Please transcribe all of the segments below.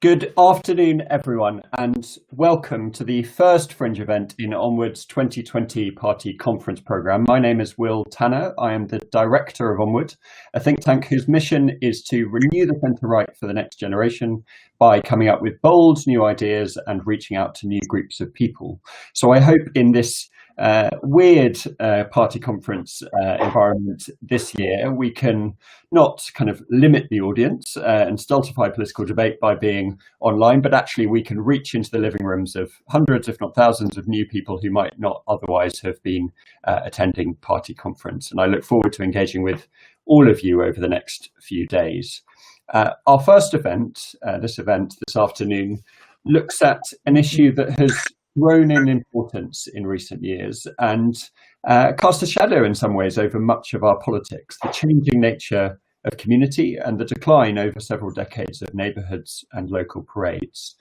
Good afternoon, everyone, and welcome to the first Fringe event in Onward's 2020 Party Conference programme. My name is Will Tanner. I am the director of Onward, a think tank whose mission is to renew the centre-right for the next generation by coming up with bold new ideas and reaching out to new groups of people. So I hope in this weird party conference environment this year, we can not kind of limit the audience and stultify political debate by being online, but actually we can reach into the living rooms of hundreds, if not thousands, of new people who might not otherwise have been attending party conference. And I look forward to engaging with all of you over the next few days. Our first event, this afternoon, looks at an issue that has grown in importance in recent years and cast a shadow in some ways over much of our politics, the changing nature of community and the decline over several decades of neighbourhoods and local parades.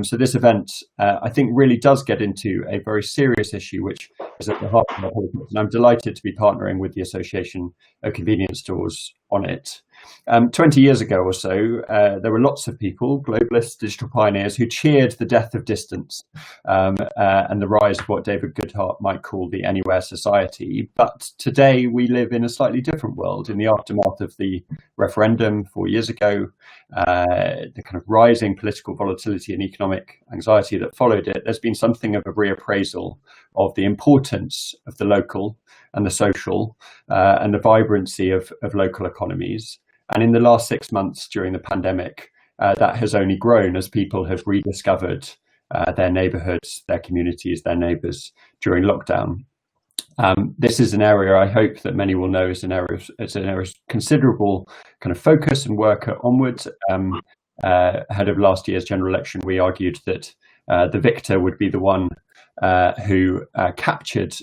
So this event, I think, really does get into a very serious issue which is at the heart of our politics, and I'm delighted to be partnering with the Association of Convenience Stores on it. 20 years ago or so, there were lots of people, globalists, digital pioneers, who cheered the death of distance and the rise of what David Goodhart might call the anywhere society. But today we live in a slightly different world. In the aftermath of the referendum 4 years ago, the kind of rising political volatility and economic anxiety that followed it, there's been something of a reappraisal of the importance of the local and the social and the vibrancy of local economies. And in the last 6 months during the pandemic, that has only grown as people have rediscovered their neighbourhoods, their communities, their neighbours during lockdown. This is an area I hope that many will know is an area of considerable kind of focus and work Onwards. Ahead of last year's general election, we argued that the victor would be the one who captured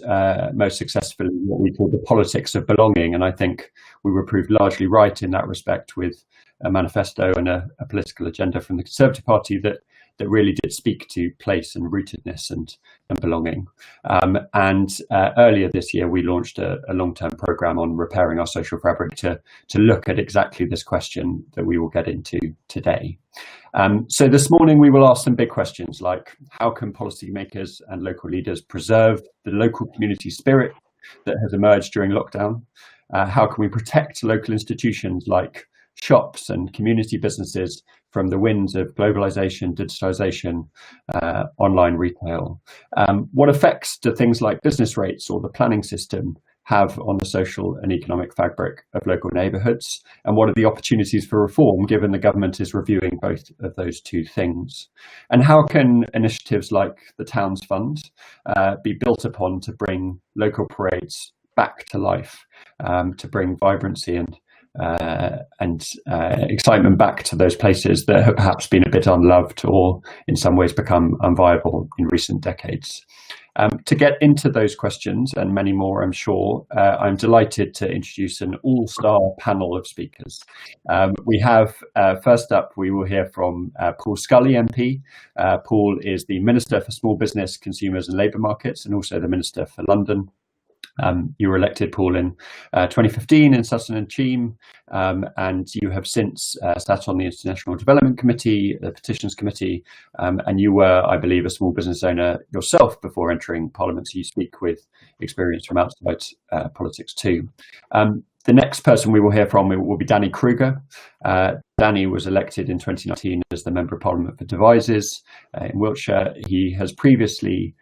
most successfully what we call the politics of belonging. And I think we were proved largely right in that respect, with a manifesto and a political agenda from the Conservative Party that really did speak to place and rootedness and belonging. Earlier this year, we launched a long-term programme on repairing our social fabric to look at exactly this question that we will get into today. So this morning we will ask some big questions like, how can policymakers and local leaders preserve the local community spirit that has emerged during lockdown? How can we protect local institutions like shops and community businesses from the winds of globalization, digitalization, online retail? What effects do things like business rates or the planning system have on the social and economic fabric of local neighbourhoods? And what are the opportunities for reform, given the government is reviewing both of those two things? And how can initiatives like the Towns Fund be built upon to bring local parades back to life, to bring vibrancy and excitement back to those places that have perhaps been a bit unloved or in some ways become unviable in recent decades? To get into those questions and many more, I'm sure, I'm delighted to introduce an all-star panel of speakers. We have, first up, we will hear from Paul Scully MP. Paul is the Minister for Small Business, Consumers and Labour Markets, and also the Minister for London. You were elected, Paul, in 2015 in Sutton and Cheam, and you have since sat on the International Development Committee, the Petitions Committee, and you were, I believe, a small business owner yourself before entering Parliament, so you speak with experience from outside politics too. The next person we will hear from will be Danny Kruger. Danny was elected in 2019 as the Member of Parliament for Devizes in Wiltshire. He has previously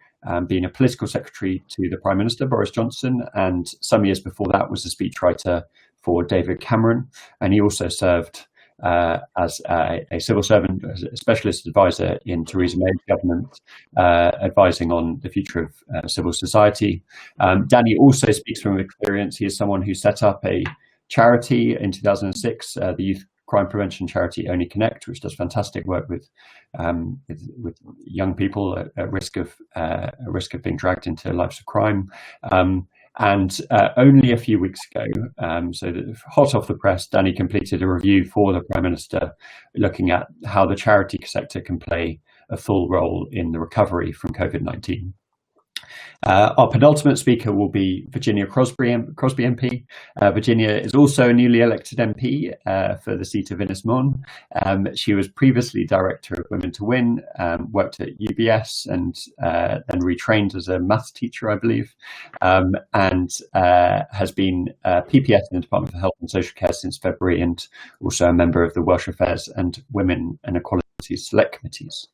been a political secretary to the Prime Minister, Boris Johnson, and some years before that was a speechwriter for David Cameron. And he also served as a civil servant, as a specialist advisor in Theresa May's government, advising on the future of civil society. Danny also speaks from experience. He is someone who set up a charity in 2006, the youth crime prevention charity Only Connect, which does fantastic work with young people at risk of being dragged into lives of crime. And only a few weeks ago, so hot off the press, Danny completed a review for the Prime Minister looking at how the charity sector can play a full role in the recovery from COVID-19. Our penultimate speaker will be Virginia Crosby MP. Virginia is also a newly elected MP for the seat of Innismon. She was previously Director of Women to Win, worked at UBS and then retrained as a maths teacher, I believe, and has been PPS in the Department for Health and Social Care since February, and also a member of the Welsh Affairs and Women and Equality Select Committees.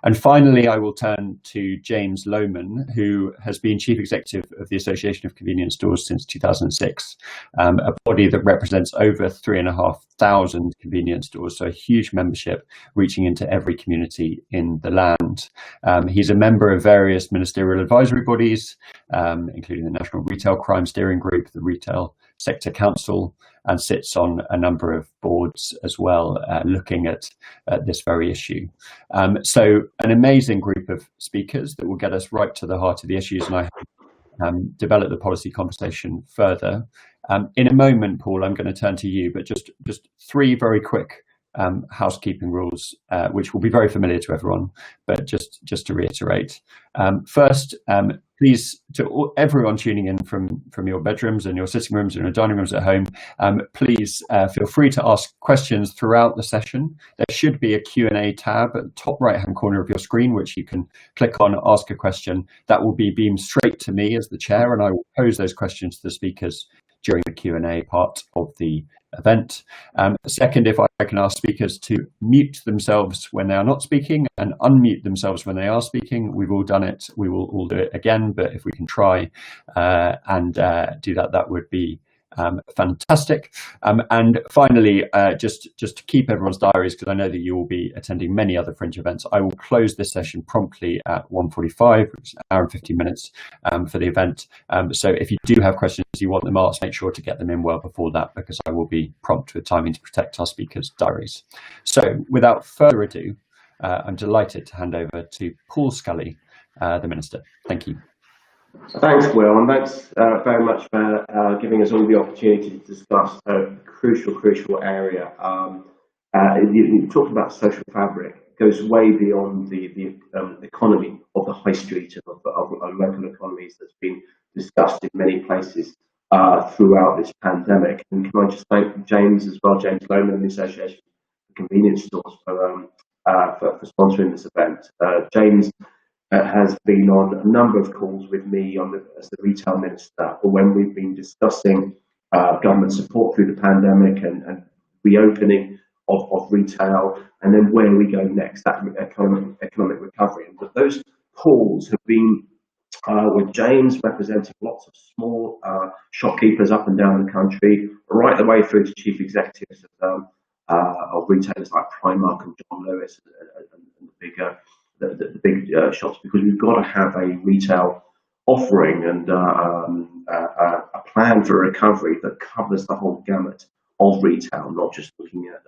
And finally, I will turn to James Lohman, who has been Chief Executive of the Association of Convenience Stores since 2006, a body that represents over 3,500 convenience stores, so a huge membership reaching into every community in the land. He's a member of various ministerial advisory bodies, including the National Retail Crime Steering Group, the Retail Sector Council, and sits on a number of boards as well, looking at this very issue. So an amazing group of speakers that will get us right to the heart of the issues, and I hope develop the policy conversation further. In a moment, Paul, I'm going to turn to you, but just three very quick housekeeping rules, which will be very familiar to everyone, but just to reiterate. First, please, to everyone tuning in from your bedrooms and your sitting rooms and your dining rooms at home, please feel free to ask questions throughout the session. There should be a Q&A tab at the top right-hand corner of your screen, which you can click on, ask a question. That will be beamed straight to me as the chair, and I will pose those questions to the speakers during the Q&A part of the event. Second, if I can ask speakers to mute themselves when they are not speaking and unmute themselves when they are speaking. We've all done it. We will all do it again, but if we can try and do that, that would be fantastic. And finally, just to keep everyone's diaries, because I know that you will be attending many other Fringe events, I will close this session promptly at 1:45, which is an hour and 50 minutes for the event. So if you do have questions you want them asked, make sure to get them in well before that, because I will be prompt with timing to protect our speakers' diaries. So without further ado, I'm delighted to hand over to Paul Scully, the Minister. Thank you. Thanks, Will, and thanks very much for giving us all the opportunity to discuss a crucial area. You talked about social fabric. It goes way beyond the economy of the high street of local economies that's been discussed in many places throughout this pandemic. And can I just thank James as well, James Lohman and the Association of Convenience Stores for sponsoring this event. James has been on a number of calls with me as the retail minister, when we've been discussing government support through the pandemic and reopening of retail, and then where we go next, that economic recovery. And those calls have been with James representing lots of small shopkeepers up and down the country, right the way through to chief executives of retailers like Primark and John Lewis and the big shops, because we've got to have a retail offering and a plan for recovery that covers the whole gamut of retail, not just looking at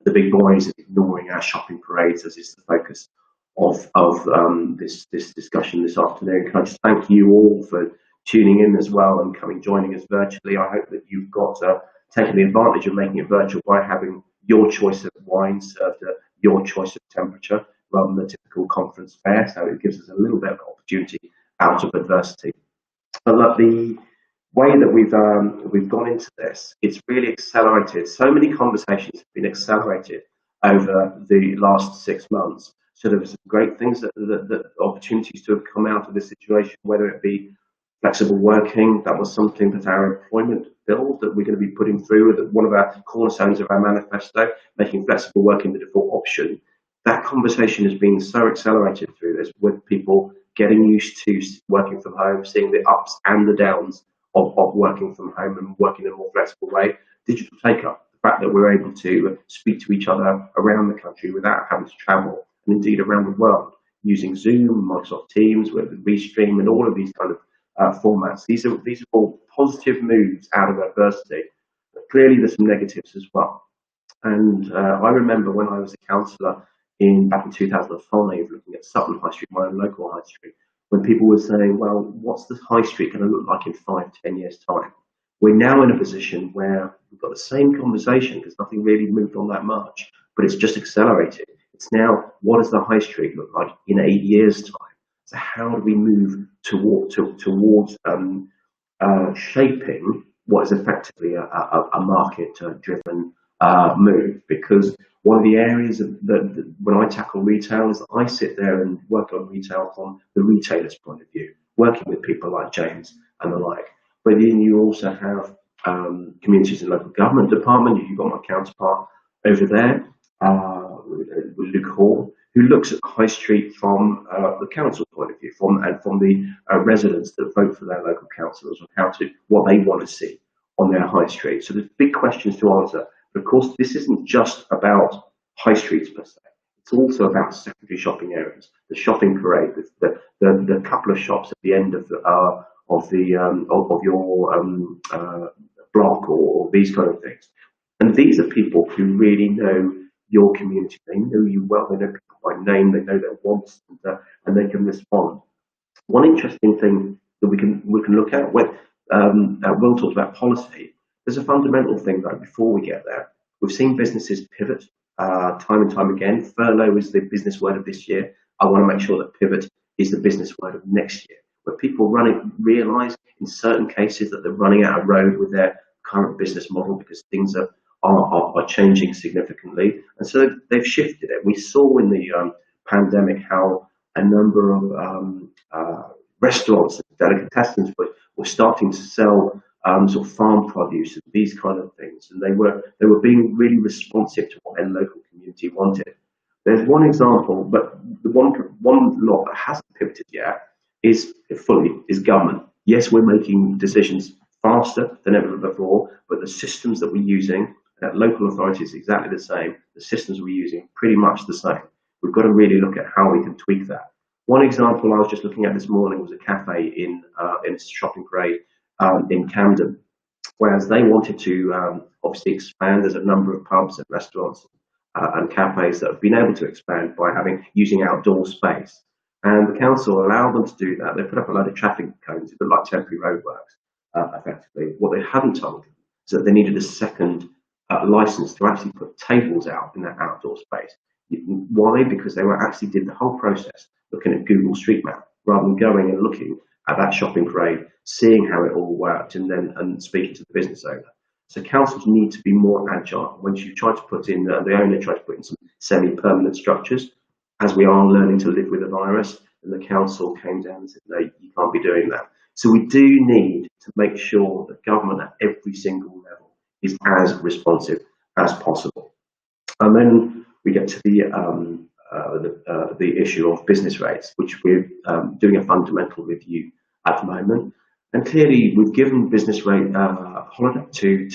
the big boys and ignoring our shopping parades, as is the focus of this discussion this afternoon. Can I just thank you all for tuning in as well and joining us virtually. I hope that you've got taken the advantage of making it virtual by having your choice of wine served at your choice of temperature, rather than the typical conference fare, so it gives us a little bit of opportunity out of adversity. But look, the way that we've gone into this, it's really accelerated. So many conversations have been accelerated over the last 6 months. So there were some great things that opportunities to have come out of this situation, whether it be flexible working. That was something that our employment bill that we're going to be putting through, one of our cornerstones of our manifesto, making flexible working the default option. That conversation has been so accelerated through this, with people getting used to working from home, seeing the ups and the downs of working from home and working in a more flexible way. Digital take-up, the fact that we're able to speak to each other around the country without having to travel, and indeed around the world, using Zoom, Microsoft Teams, with Restream, and all of these kind of formats. These are all positive moves out of adversity, but clearly there's some negatives as well. And I remember when I was a councillor back in 2005, looking at Sutton High Street, my own local high street, when people were saying, well, what's the high street going to look like in 5-10 years' time? We're now in a position where we've got the same conversation, because nothing really moved on that much, but it's just accelerated. It's now, what does the high street look like in 8 years' time? So how do we move towards shaping what is effectively a market-driven move? Because one of the areas that when I tackle retail is that I sit there and work on retail from the retailer's point of view, working with people like James and the like. But then you also have communities and local government department. You've got my counterpart over there, Luke Hall, who looks at high street from the council point of view, from the residents that vote for their local councillors, on what they want to see on their high street. So there's big questions to answer. But of course, this isn't just about high streets per se. It's also about secondary shopping areas, the shopping parade, the couple of shops at the end of your block or these kind of things. And these are people who really know your community. They know you well. They know people by name. They know their wants, and they can respond. One interesting thing that we can look at when Will talked about policy. There's a fundamental thing though. Before we get there, we've seen businesses pivot time and time again. Furlough is the business word of this year. I want to make sure that pivot is the business word of next year, where people realise in certain cases that they're running out of road with their current business model because things are changing significantly, and so they've shifted it. We saw in the pandemic how a number of restaurants and delicatessens were starting to sell sort of farm produce and these kind of things, and they were being really responsive to what their local community wanted. There's one example, but the one lot that hasn't pivoted yet is government. Yes, we're making decisions faster than ever before, but the systems that we're using at local authorities exactly the same. The systems we're using pretty much the same. We've got to really look at how we can tweak that. One example I was just looking at this morning was a cafe in Shopping Parade in Camden, whereas they wanted to obviously expand. There's a number of pubs and restaurants and cafes that have been able to expand by using outdoor space, and the council allowed them to do that. They put up a load of traffic cones, a bit like temporary roadworks, effectively. What they hadn't told them is that they needed a second license to actually put tables out in that outdoor space. Why? Because they actually did the whole process looking at Google Street Map rather than going and looking at that shopping parade, seeing how it all worked, and speaking to the business owner. So councils need to be more agile. When you try to put in, the owner tried to put in some semi-permanent structures, as we are learning to live with the virus, and the council came down and said, no, you can't be doing that. So we do need to make sure that government at every single level is as responsive as possible. And then we get to the issue of business rates, which we're doing a fundamental review at the moment. And clearly, we've given business rate holiday to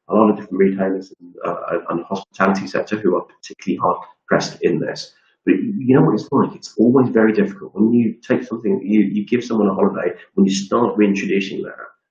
a lot of different retailers and the hospitality sector who are particularly hard pressed in this. But you know what it's like? It's always very difficult when you take something, you give someone a holiday. When you start reintroducing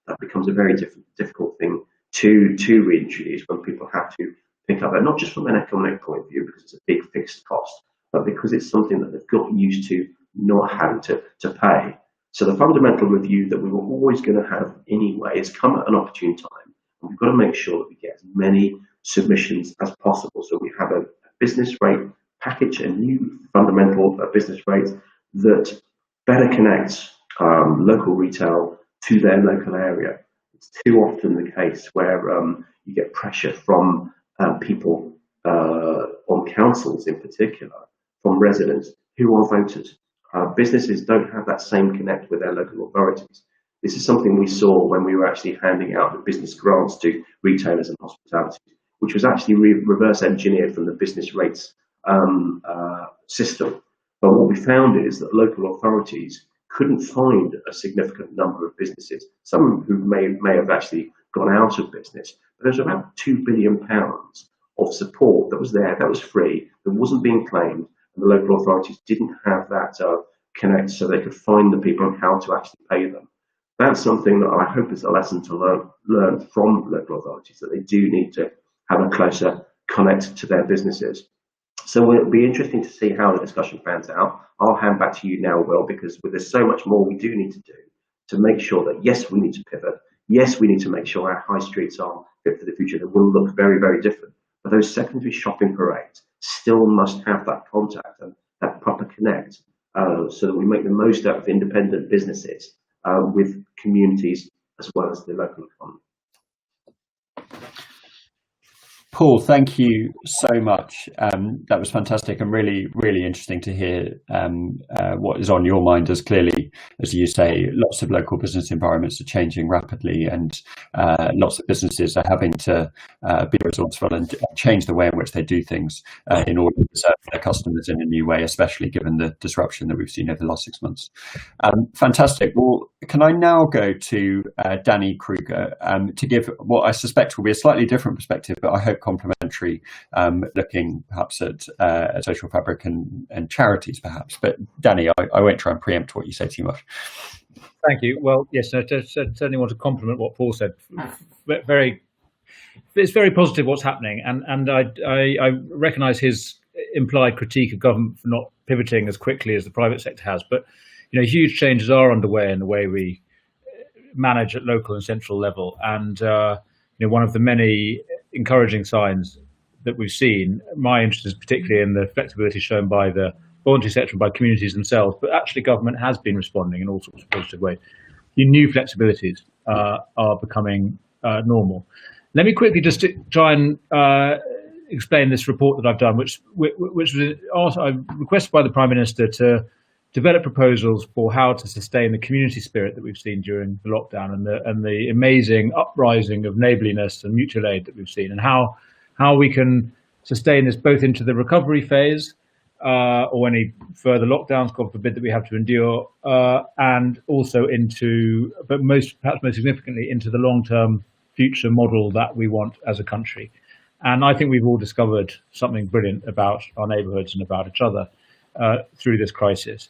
that becomes a very difficult thing to reintroduce when people have to pick up that, not just from an economic point of view because it's a big fixed cost, but because it's something that they've got used to not having to pay. So the fundamental review that we were always going to have anyway has come at an opportune time. And we've got to make sure that we get as many submissions as possible. So we have a business rate package, a new fundamental business rates that better connects local retail to their local area. It's too often the case where you get pressure from people on councils in particular, from residents who are voters. Businesses don't have that same connect with their local authorities. This is something we saw when we were actually handing out the business grants to retailers and hospitality, which was actually reverse engineered from the business rates system. But what we found is that local authorities couldn't find a significant number of businesses, some who may have actually gone out of business. But there's about £2 billion of support that was there, that was free, that wasn't being claimed, and the local authorities didn't have that connect so they could find the people and how to actually pay them. That's something that I hope is a lesson to learn from local authorities, that they do need to have a closer connect to their businesses. So it'll be interesting to see how the discussion pans out. I'll hand back to you now, Will, because there's so much more we do need to do to make sure that, yes, we need to pivot. Yes, we need to make sure our high streets are fit for the future. They will look very, very different. But those secondary shopping parades still must have that contact and that proper connect so that we make the most out of independent businesses with communities as well as the local economy. Paul, thank you so much. That was fantastic and really, really interesting to hear what is on your mind, as clearly, as you say, lots of local business environments are changing rapidly, and lots of businesses are having to be resourceful and change the way in which they do things in order to serve their customers in a new way, especially given the disruption that we've seen over the last 6 months. Fantastic. Well, can I now go to Danny Kruger to give what I suspect will be a slightly different perspective, but I hope complementary, looking perhaps at social fabric and charities, perhaps. But Danny, I won't try and preempt what you say too much. Thank you. Well, yes, I certainly want to compliment what Paul said. It's very positive what's happening, and I recognise his implied critique of government for not pivoting as quickly as the private sector has. But huge changes are underway in the way we manage at local and central level, and one of the many encouraging signs that we've seen. My interest is particularly in the flexibility shown by the voluntary sector and by communities themselves, but actually government has been responding in all sorts of positive ways. The new flexibilities are becoming normal. Let me quickly just try and explain this report that I've done, which was also requested by the Prime Minister to develop proposals for how to sustain the community spirit that we've seen during the lockdown and the amazing uprising of neighbourliness and mutual aid that we've seen, and how we can sustain this both into the recovery phase or any further lockdowns, God forbid, that we have to endure, and also perhaps most significantly, into the long-term future model that we want as a country. And I think we've all discovered something brilliant about our neighbourhoods and about each other through this crisis.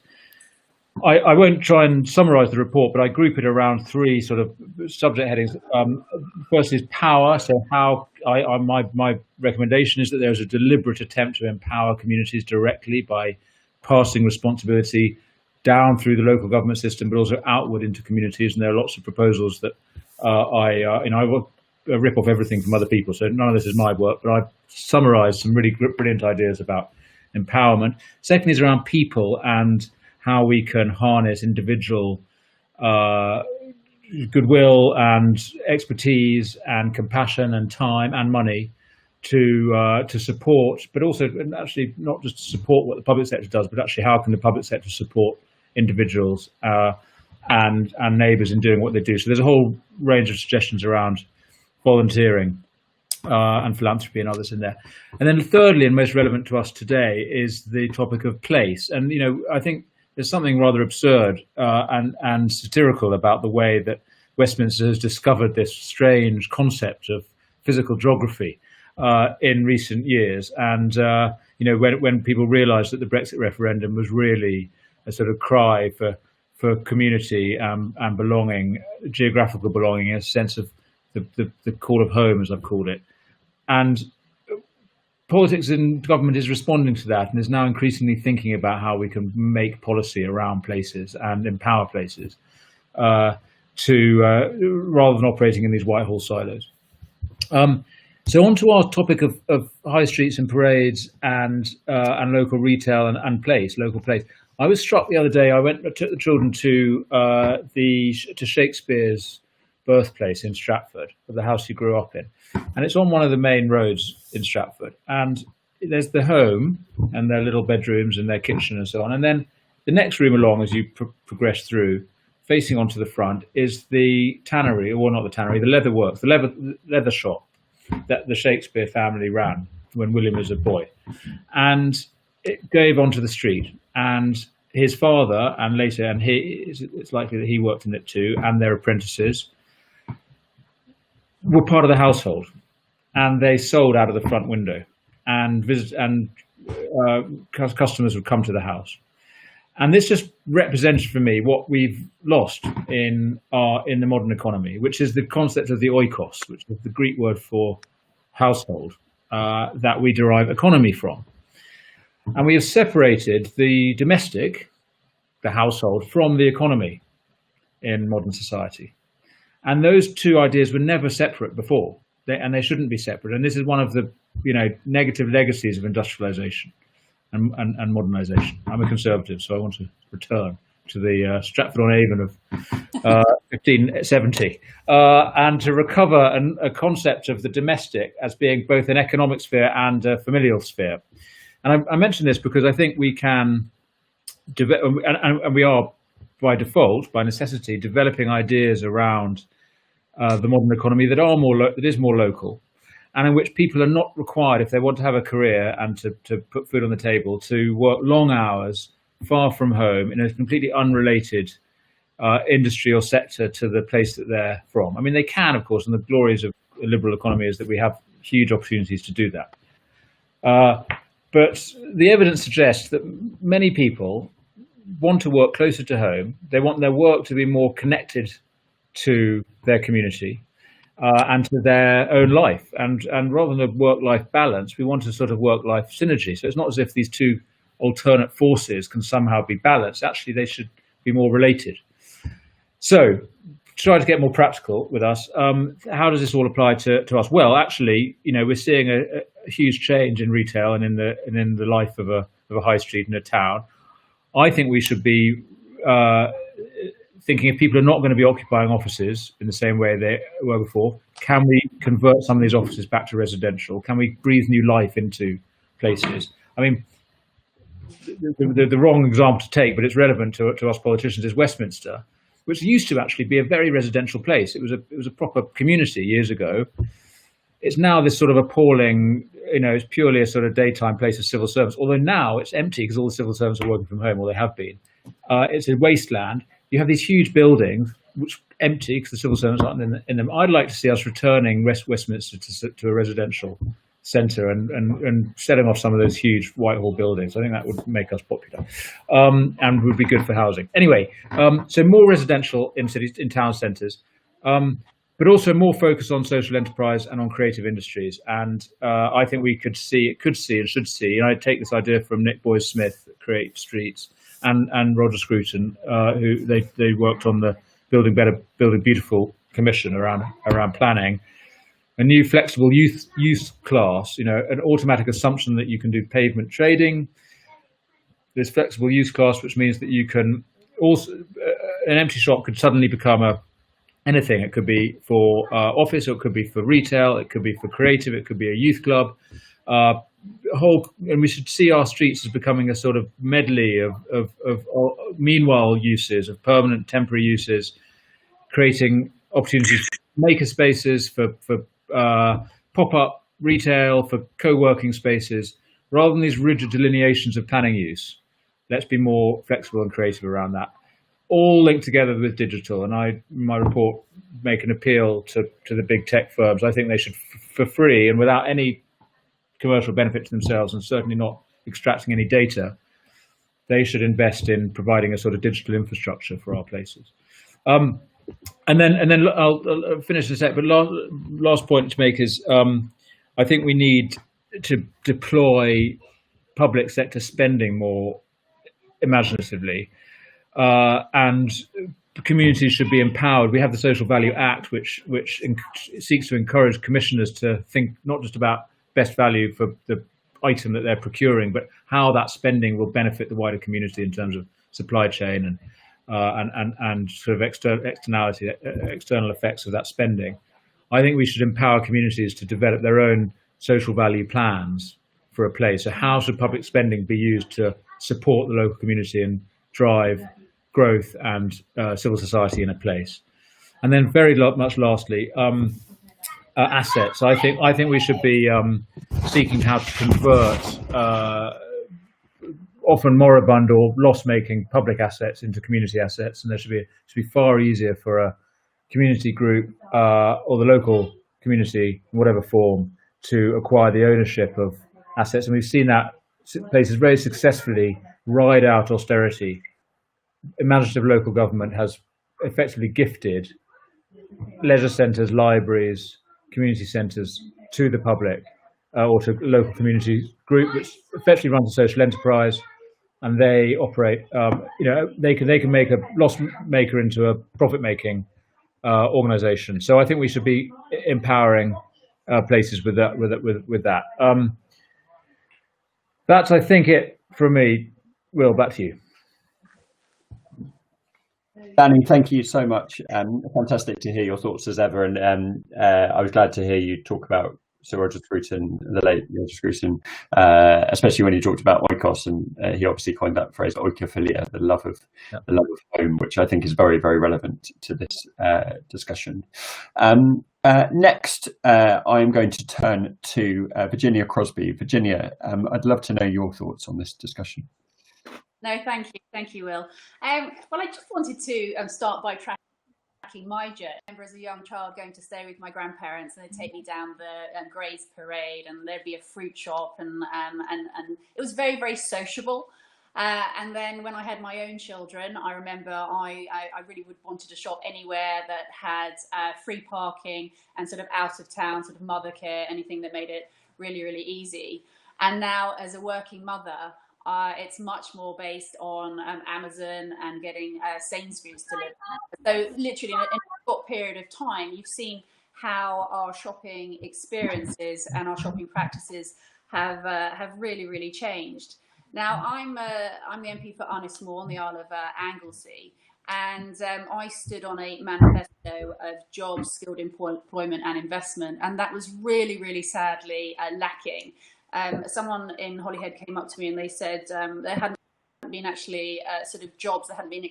I won't try and summarise the report, but I group it around three sort of subject headings. First is power. So my recommendation is that there is a deliberate attempt to empower communities directly by passing responsibility down through the local government system, but also outward into communities. And there are lots of proposals that I will rip off everything from other people. So none of this is my work, but I've summarised some really brilliant ideas about empowerment. Second is around people and how we can harness individual goodwill and expertise and compassion and time and money to support, but also actually not just to support what the public sector does, but actually how can the public sector support individuals and neighbours in doing what they do. So there's a whole range of suggestions around volunteering and philanthropy and others in there. And then thirdly, and most relevant to us today, is the topic of place. And I think there's something rather absurd and satirical about the way that Westminster has discovered this strange concept of physical geography in recent years. And when people realised that the Brexit referendum was really a sort of cry for community and belonging, geographical belonging, a sense of the call of home, as I've called it. And politics and government is responding to that and is now increasingly thinking about how we can make policy around places and empower places rather than operating in these Whitehall silos. So on to our topic of high streets and parades and local retail and local place. I was struck the other day. I took the children to Shakespeare's birthplace in Stratford, the house he grew up in, and it's on one of the main roads in Stratford. And there's the home and their little bedrooms and their kitchen and so on. And then the next room along, as you progress through, facing onto the front, is the tannery, or not the tannery, the leather works, the leather shop that the Shakespeare family ran when William was a boy. And it gave onto the street. And his father, and later, and it's likely that he worked in it too, and their apprentices, were part of the household, and they sold out of the front window, and customers would come to the house. And this just represents for me what we've lost in the modern economy, which is the concept of the oikos, which is the Greek word for household, that we derive economy from. And we have separated the domestic, the household, from the economy in modern society. And those two ideas were never separate before, and they shouldn't be separate. And this is one of the negative legacies of industrialization. and modernisation. I'm a Conservative, so I want to return to the Stratford-on-Avon of 1570, and to recover a concept of the domestic as being both an economic sphere and a familial sphere. And I mention this because I think we can, and we are by default, by necessity, developing ideas around the modern economy that are that is more local, and in which people are not required, if they want to have a career and to put food on the table, to work long hours far from home in a completely unrelated industry or sector to the place that they're from. I mean, they can, of course, and the glories of a liberal economy is that we have huge opportunities to do that. But the evidence suggests that many people want to work closer to home. They want their work to be more connected to their community and to their own life. And rather than a work-life balance, we want a sort of work-life synergy. So it's not as if these two alternate forces can somehow be balanced. Actually, they should be more related. So, to try to get more practical with us, how does this all apply to us? Well, actually, we're seeing a huge change in retail and in the life of a high street in a town. I think we should be thinking, if people are not going to be occupying offices in the same way they were before, can we convert some of these offices back to residential? Can we breathe new life into places? I mean, the wrong example to take, but it's relevant to us politicians, is Westminster, which used to actually be a very residential place. It was a proper community years ago. It's now this sort of appalling, it's purely a sort of daytime place of civil servants, although now it's empty because all the civil servants are working from home, or they have been. It's a wasteland. You have these huge buildings, which are empty because the civil servants aren't in them. I'd like to see us returning Westminster to a residential centre and setting off some of those huge Whitehall buildings. I think that would make us popular and would be good for housing. Anyway, so more residential in cities, in town centres, but also more focus on social enterprise and on creative industries. And I think we should see, and I take this idea from Nick Boys-Smith at Create Streets and Roger Scruton, who they worked on the Building Better, Building Beautiful Commission around planning. A new flexible youth class, an automatic assumption that you can do pavement trading. This flexible youth class, which means that you can also, an empty shop could suddenly become anything. It could be for office, or it could be for retail, it could be for creative, it could be a youth club. And we should see our streets as becoming a sort of medley of meanwhile uses, of permanent, temporary uses, creating opportunities for maker spaces, for pop-up retail, for co-working spaces, rather than these rigid delineations of planning use. Let's be more flexible and creative around that. All linked together with digital. And I, in my report, make an appeal to the big tech firms. I think they should, for free and without any commercial benefit to themselves, and certainly not extracting any data, they should invest in providing a sort of digital infrastructure for our places. And then I'll finish this up. But last point to make is I think we need to deploy public sector spending more imaginatively, and communities should be empowered. We have the Social Value Act, which seeks to encourage commissioners to think not just about best value for the item that they're procuring, but how that spending will benefit the wider community in terms of supply chain and sort of external effects of that spending. I think we should empower communities to develop their own social value plans for a place. So how should public spending be used to support the local community and drive growth and civil society in a place? And then very much lastly, assets. I think we should be seeking how to convert often moribund or loss-making public assets into community assets, and there should be far easier for a community group or the local community, in whatever form, to acquire the ownership of assets. And we've seen that places very successfully ride out austerity. Imaginative local government has effectively gifted leisure centres, libraries, community centres to the public or to local community group, which effectively runs a social enterprise, and they operate. They can make a loss maker into a profit making organisation. So I think we should be empowering places with that. That's I think it from me. Will, back to you. Danny, thank you so much. Fantastic to hear your thoughts as ever. And I was glad to hear you talk about Sir Roger Scruton, the late Roger Scruton, especially when he talked about oikos, and he obviously coined that phrase oikophilia, the love of home, which I think is very, very relevant to this discussion. Next, I'm going to turn to Virginia Crosby. Virginia, I'd love to know your thoughts on this discussion. No, thank you, Will. Well, I just wanted to start by tracking my journey. I remember as a young child going to stay with my grandparents, and they'd take me down the Grays Parade, and there'd be a fruit shop, and it was very, very sociable. And then when I had my own children, I remember I really wanted to shop anywhere that had free parking and sort of out of town, sort of mother care, anything that made it really, really easy. And now as a working mother, it's much more based on Amazon and getting Sainsbury's delivered. So literally in a short period of time, you've seen how our shopping experiences and our shopping practices have really, really changed. Now, I'm the MP for Arnismore on the Isle of Anglesey, and I stood on a manifesto of jobs, skilled employment and investment, and that was really, really sadly lacking. Someone in Holyhead came up to me and they said there hadn't been actually sort of jobs that hadn't been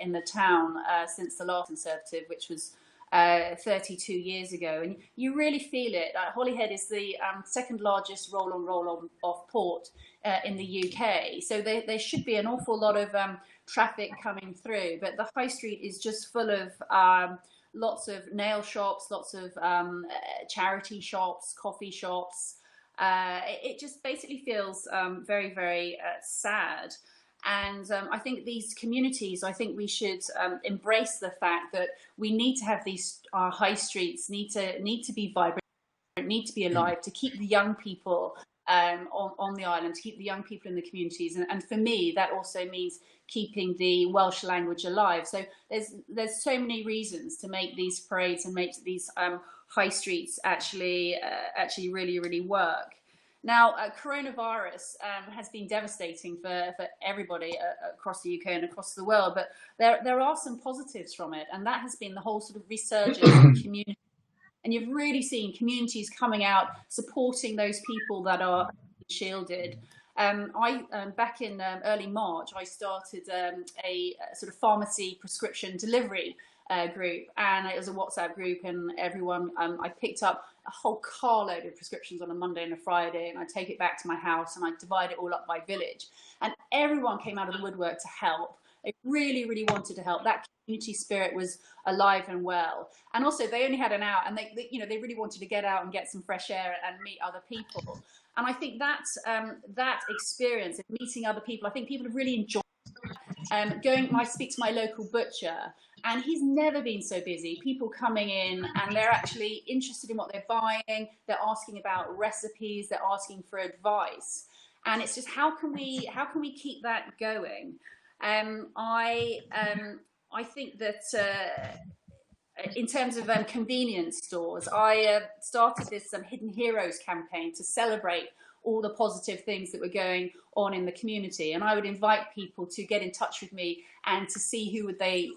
in the town since the last Conservative, which was 32 years ago. And you really feel it. Holyhead is the second largest roll-on, roll-off port in the UK. So there should be an awful lot of traffic coming through. But the high street is just full of lots of nail shops, lots of charity shops, coffee shops. It just basically feels very, very sad. And I think these communities, I think we should embrace the fact that we need to have these high streets need to be vibrant, need to be alive, to keep the young people on the island, to keep the young people in the communities. And for me, that also means keeping the Welsh language alive. So there's so many reasons to make these parades and make these high streets actually really, really work. Now, coronavirus has been devastating for everybody across the UK and across the world, but there are some positives from it, and that has been the whole sort of resurgence of community. And you've really seen communities coming out, supporting those people that are shielded. Back in early March, I started a sort of pharmacy prescription delivery group, and it was a WhatsApp group, and everyone, I picked up a whole carload of prescriptions on a Monday and a Friday, and I take it back to my house and I divide it all up by village, and everyone came out of the woodwork to help. They really, really wanted to help. That community spirit was alive and well. And also they only had an hour, and they really wanted to get out and get some fresh air and meet other people. And I think that experience of meeting other people, I think people have really enjoyed I speak to my local butcher, and he's never been so busy. People coming in, and they're actually interested in what they're buying. They're asking about recipes. They're asking for advice. And it's just, how can we keep that going? I think that in terms of convenience stores, I started this Hidden Heroes campaign to celebrate all the positive things that were going on in the community, and I would invite people to get in touch with me and to see who they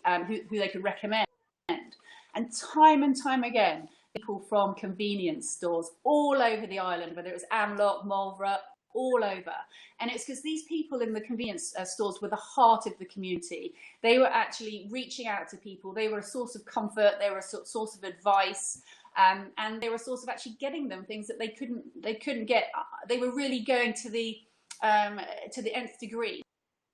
could recommend. And time again, people from convenience stores all over the island, whether it was Amlot, Marlborough, all over. And it's because these people in the convenience stores were the heart of the community. They were actually reaching out to people. They were a source of comfort. They were a source of advice. And they were a source of actually getting them things that they couldn't get. They were really going to the nth degree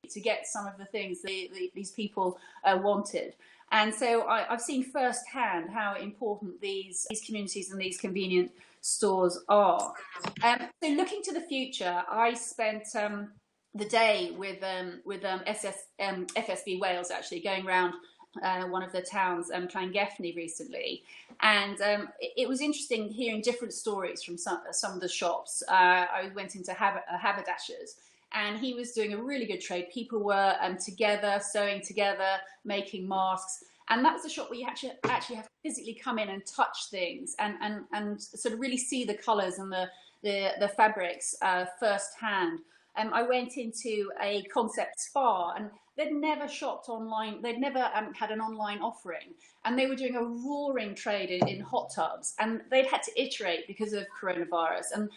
to get some of the things these people wanted. And so I've seen firsthand how important these communities and these convenient stores are. So looking to the future, I spent the day with FSB Wales, actually going around one of the towns, Llangefni, recently, and it was interesting hearing different stories from some of the shops. I went into haberdasher's, and he was doing a really good trade. People were together, sewing together, making masks, and that's a shop where you actually have to physically come in and touch things and sort of really see the colours and the fabrics firsthand. I went into a concept spa, and they'd never shopped online. They'd never had an online offering, and they were doing a roaring trade in hot tubs, and they'd had to iterate because of coronavirus, and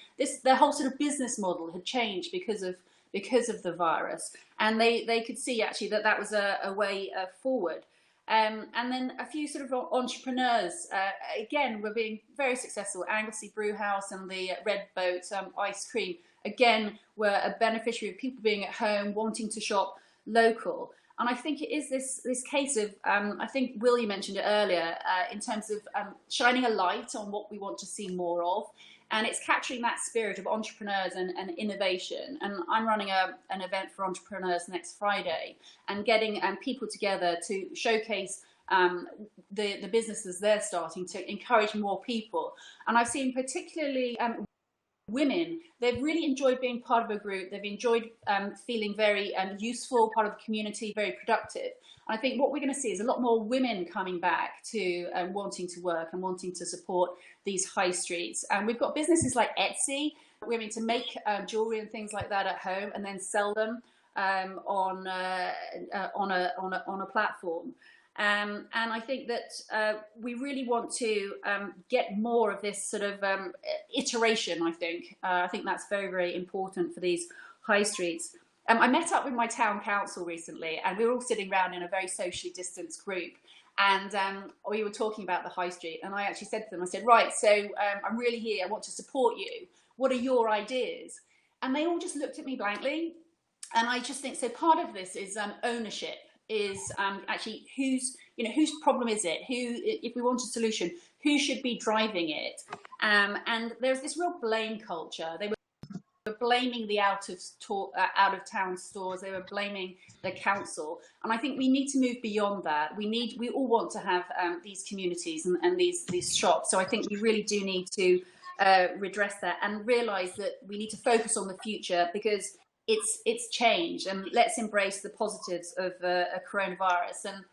their whole sort of business model had changed because of the virus, and they could see actually that was a way forward. And then a few sort of entrepreneurs, again, were being very successful. Anglesey Brewhouse and the Red Boat ice cream, again, were a beneficiary of people being at home, wanting to shop local. And I think it is this case of, I think Will, you mentioned it earlier, in terms of shining a light on what we want to see more of. And it's capturing that spirit of entrepreneurs and innovation. And I'm running an event for entrepreneurs next Friday, and getting people together to showcase the businesses they're starting, to encourage more people. And I've seen particularly women, they've really enjoyed being part of a group. They've enjoyed feeling very useful, part of the community, very productive. And I think what we're going to see is a lot more women coming back to wanting to work and wanting to support these high streets. And we've got businesses like Etsy, women to make jewelry and things like that at home and then sell them on a platform. And I think that we really want to get more of this sort of iteration. I think that's very, very important for these high streets. I met up with my town council recently, and we were all sitting around in a very socially distanced group, and we were talking about the high street. And I actually said to them, I said, right, so I'm really here, I want to support you. What are your ideas? And they all just looked at me blankly. And I just think, so part of this is ownership, is actually whose problem is it? If we want a solution, who should be driving it? And there's this real blame culture. They were blaming the out of town stores. They were blaming the council, and I think we need to move beyond that. We all want to have these communities and these shops. So I think we really do need to redress that and realise that we need to focus on the future, because it's changed, and let's embrace the positives of a coronavirus. And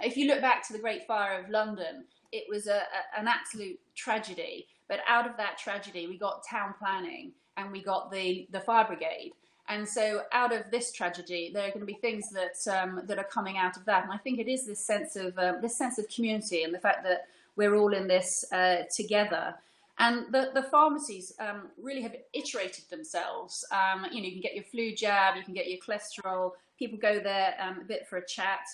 if you look back to the Great Fire of London, it was an absolute tragedy. But out of that tragedy, we got town planning, and we got the fire brigade. And so out of this tragedy, there are going to be things that are coming out of that. And I think it is this sense of community, and the fact that we're all in this together. And the pharmacies really have iterated themselves. You can get your flu jab, you can get your cholesterol. People go there a bit for a chat.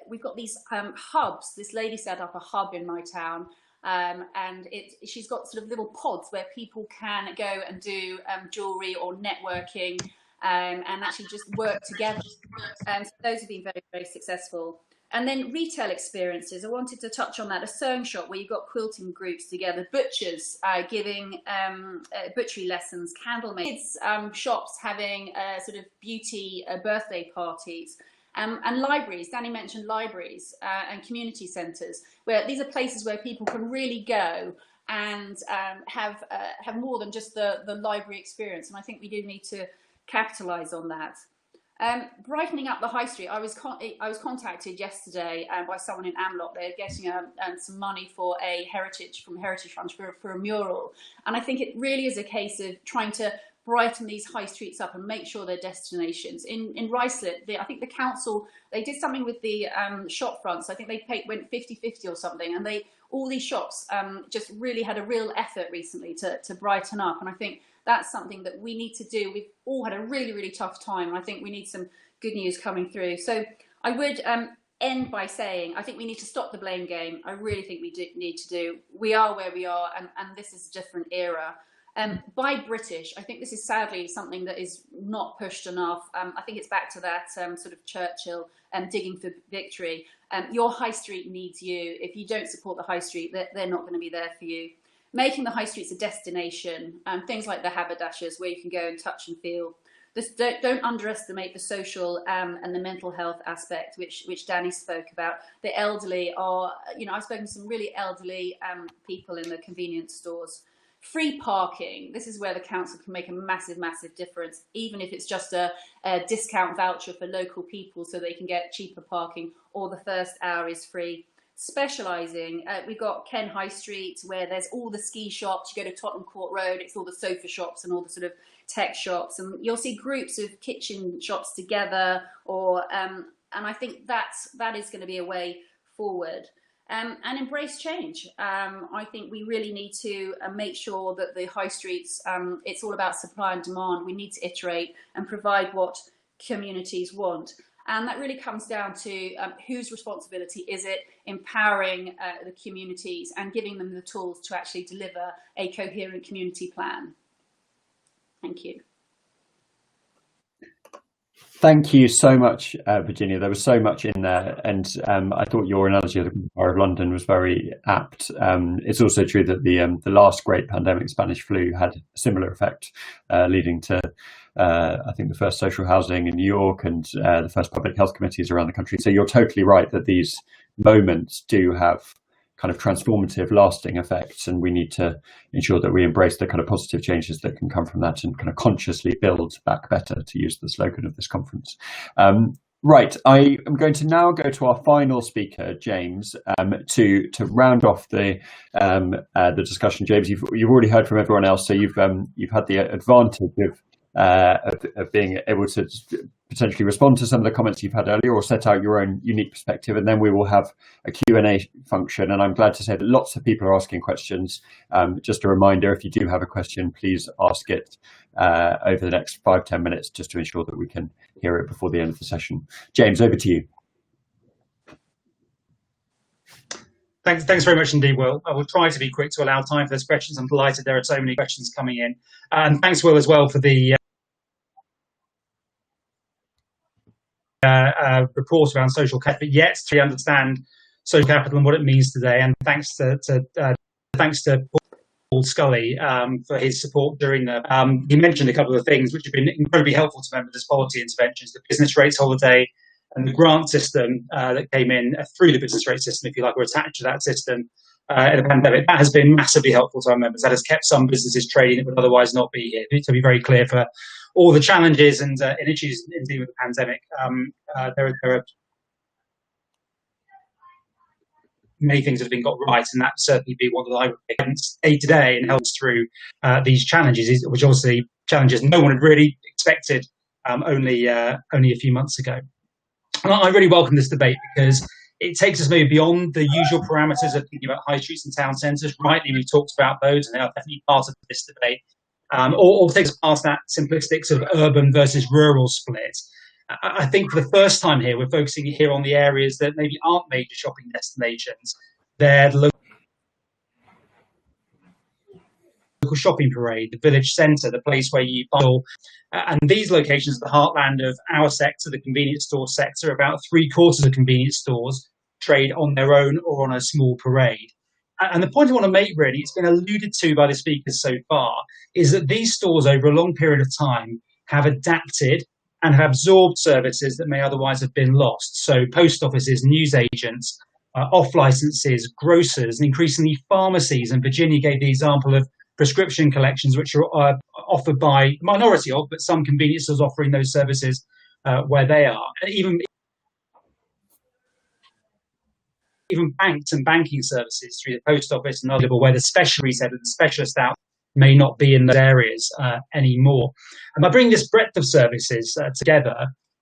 We've got these hubs. This lady set up a hub in my town. And she's got sort of little pods where people can go and do jewelry or networking and actually just work together. So those have been very, very successmaking. And then retail experiences. I wanted to touch on that. A sewing shop where you've got quilting groups together, butchers giving butchery lessons, candle makers, shops having sort of beauty birthday parties. And libraries. Danny mentioned libraries and community centres, where these are places where people can really go and have more than just the library experience. And I think we do need to capitalise on that. Brightening up the high street. I was contacted yesterday by someone in Amlot. They're getting some money for Heritage Fund for a mural, and I think it really is a case of trying to brighten these high streets up and make sure they're destinations. In Ruislip, I think the council, they did something with the shop fronts. I think they went 50-50 or something, and all these shops just really had a real effort recently to brighten up. And I think that's something that we need to do. We've all had a really, really tough time, and I think we need some good news coming through. So I would end by saying, I think we need to stop the blame game. I really think we need to do. We are where we are, and this is a different era. Buy British. I think this is sadly something that is not pushed enough. I think it's back to that sort of Churchill digging for victory. Your high street needs you. If you don't support the high street, they're not going to be there for you. Making the high streets a destination, things like the haberdashers where you can go and touch and feel. Don't underestimate the social and the mental health aspect, which Danny spoke about. The elderly are, I've spoken to some really elderly people in the convenience stores. Free parking. This is where the council can make a massive, massive difference, even if it's just a discount voucher for local people so they can get cheaper parking, or the first hour is free. specialising. We've got Ken High Street, where there's all the ski shops. You go to Tottenham Court Road, it's all the sofa shops and all the sort of tech shops, and you'll see groups of kitchen shops together, or and I think that is going to be a way forward. And embrace change. I think we really need to make sure that the high streets, it's all about supply and demand. We need to iterate and provide what communities want. And that really comes down to whose responsibility is it, empowering the communities and giving them the tools to actually deliver a coherent community plan. Thank you. Thank you so much, Virginia. There was so much in there, and I thought your analogy of the Borough of London was very apt. It's also true that the last great pandemic, Spanish flu, had a similar effect, leading to I think the first social housing in New York and the first public health committees around the country. So you're totally right that these moments do have kind of transformative, lasting effects, and we need to ensure that we embrace the kind of positive changes that can come from that and kind of consciously build back better, to use the slogan of this conference. Right, I am going to now go to our final speaker, James, to round off the discussion. James, you've already heard from everyone else, so you've had the advantage of being able to potentially respond to some of the comments you've had earlier, or set out your own unique perspective, and then we will have a Q&A function. And I'm glad to say that lots of people are asking questions. Just a reminder, if you do have a question, please ask it over the next 5-10 minutes, just to ensure that we can hear it before the end of the session. James, over to you. Thanks very much indeed, Will. I will try to be quick to allow time for those questions. I'm delighted there are so many questions coming in. And thanks, Will, as well, for the report around social capital, but yet to understand social capital and what it means today. And thanks to Paul Scully for his support during the. He mentioned a couple of things which have been incredibly helpful to members as policy interventions: the business rates holiday and the grant system that came in through the business rate system, if you like, or attached to that system in the pandemic. That has been massively helpful to our members. That has kept some businesses trading that would otherwise not be here. To be very clear, for all the challenges and issues in dealing with the pandemic, there are many things that have been got right, and that certainly be one that I would pick day to day and helps through these challenges, which obviously challenges no one had really expected only a few months ago. And I really welcome this debate because it takes us maybe beyond the usual parameters of thinking about high streets and town centres. Rightly, we've talked about those, and they are definitely part of this debate. Or takes us past that simplistic sort of urban versus rural split. I think for the first time here, we're focusing here on the areas that maybe aren't major shopping destinations. They're the local shopping parade, the village centre, the place where you buy. And these locations are the heartland of our sector, the convenience store sector. About 3/4 of convenience stores trade on their own or on a small parade. And the point I want to make, really, it's been alluded to by the speakers so far, is that these stores over a long period of time have adapted and have absorbed services that may otherwise have been lost. So post offices, newsagents, off licenses, grocers, and increasingly pharmacies. And Virginia gave the example of prescription collections, which are offered by minority of, but some convenience stores offering those services where they are. And even banks and banking services through the post office and other, where the specialist and the specialist out may not be in those areas anymore. And by bringing this breadth of services together,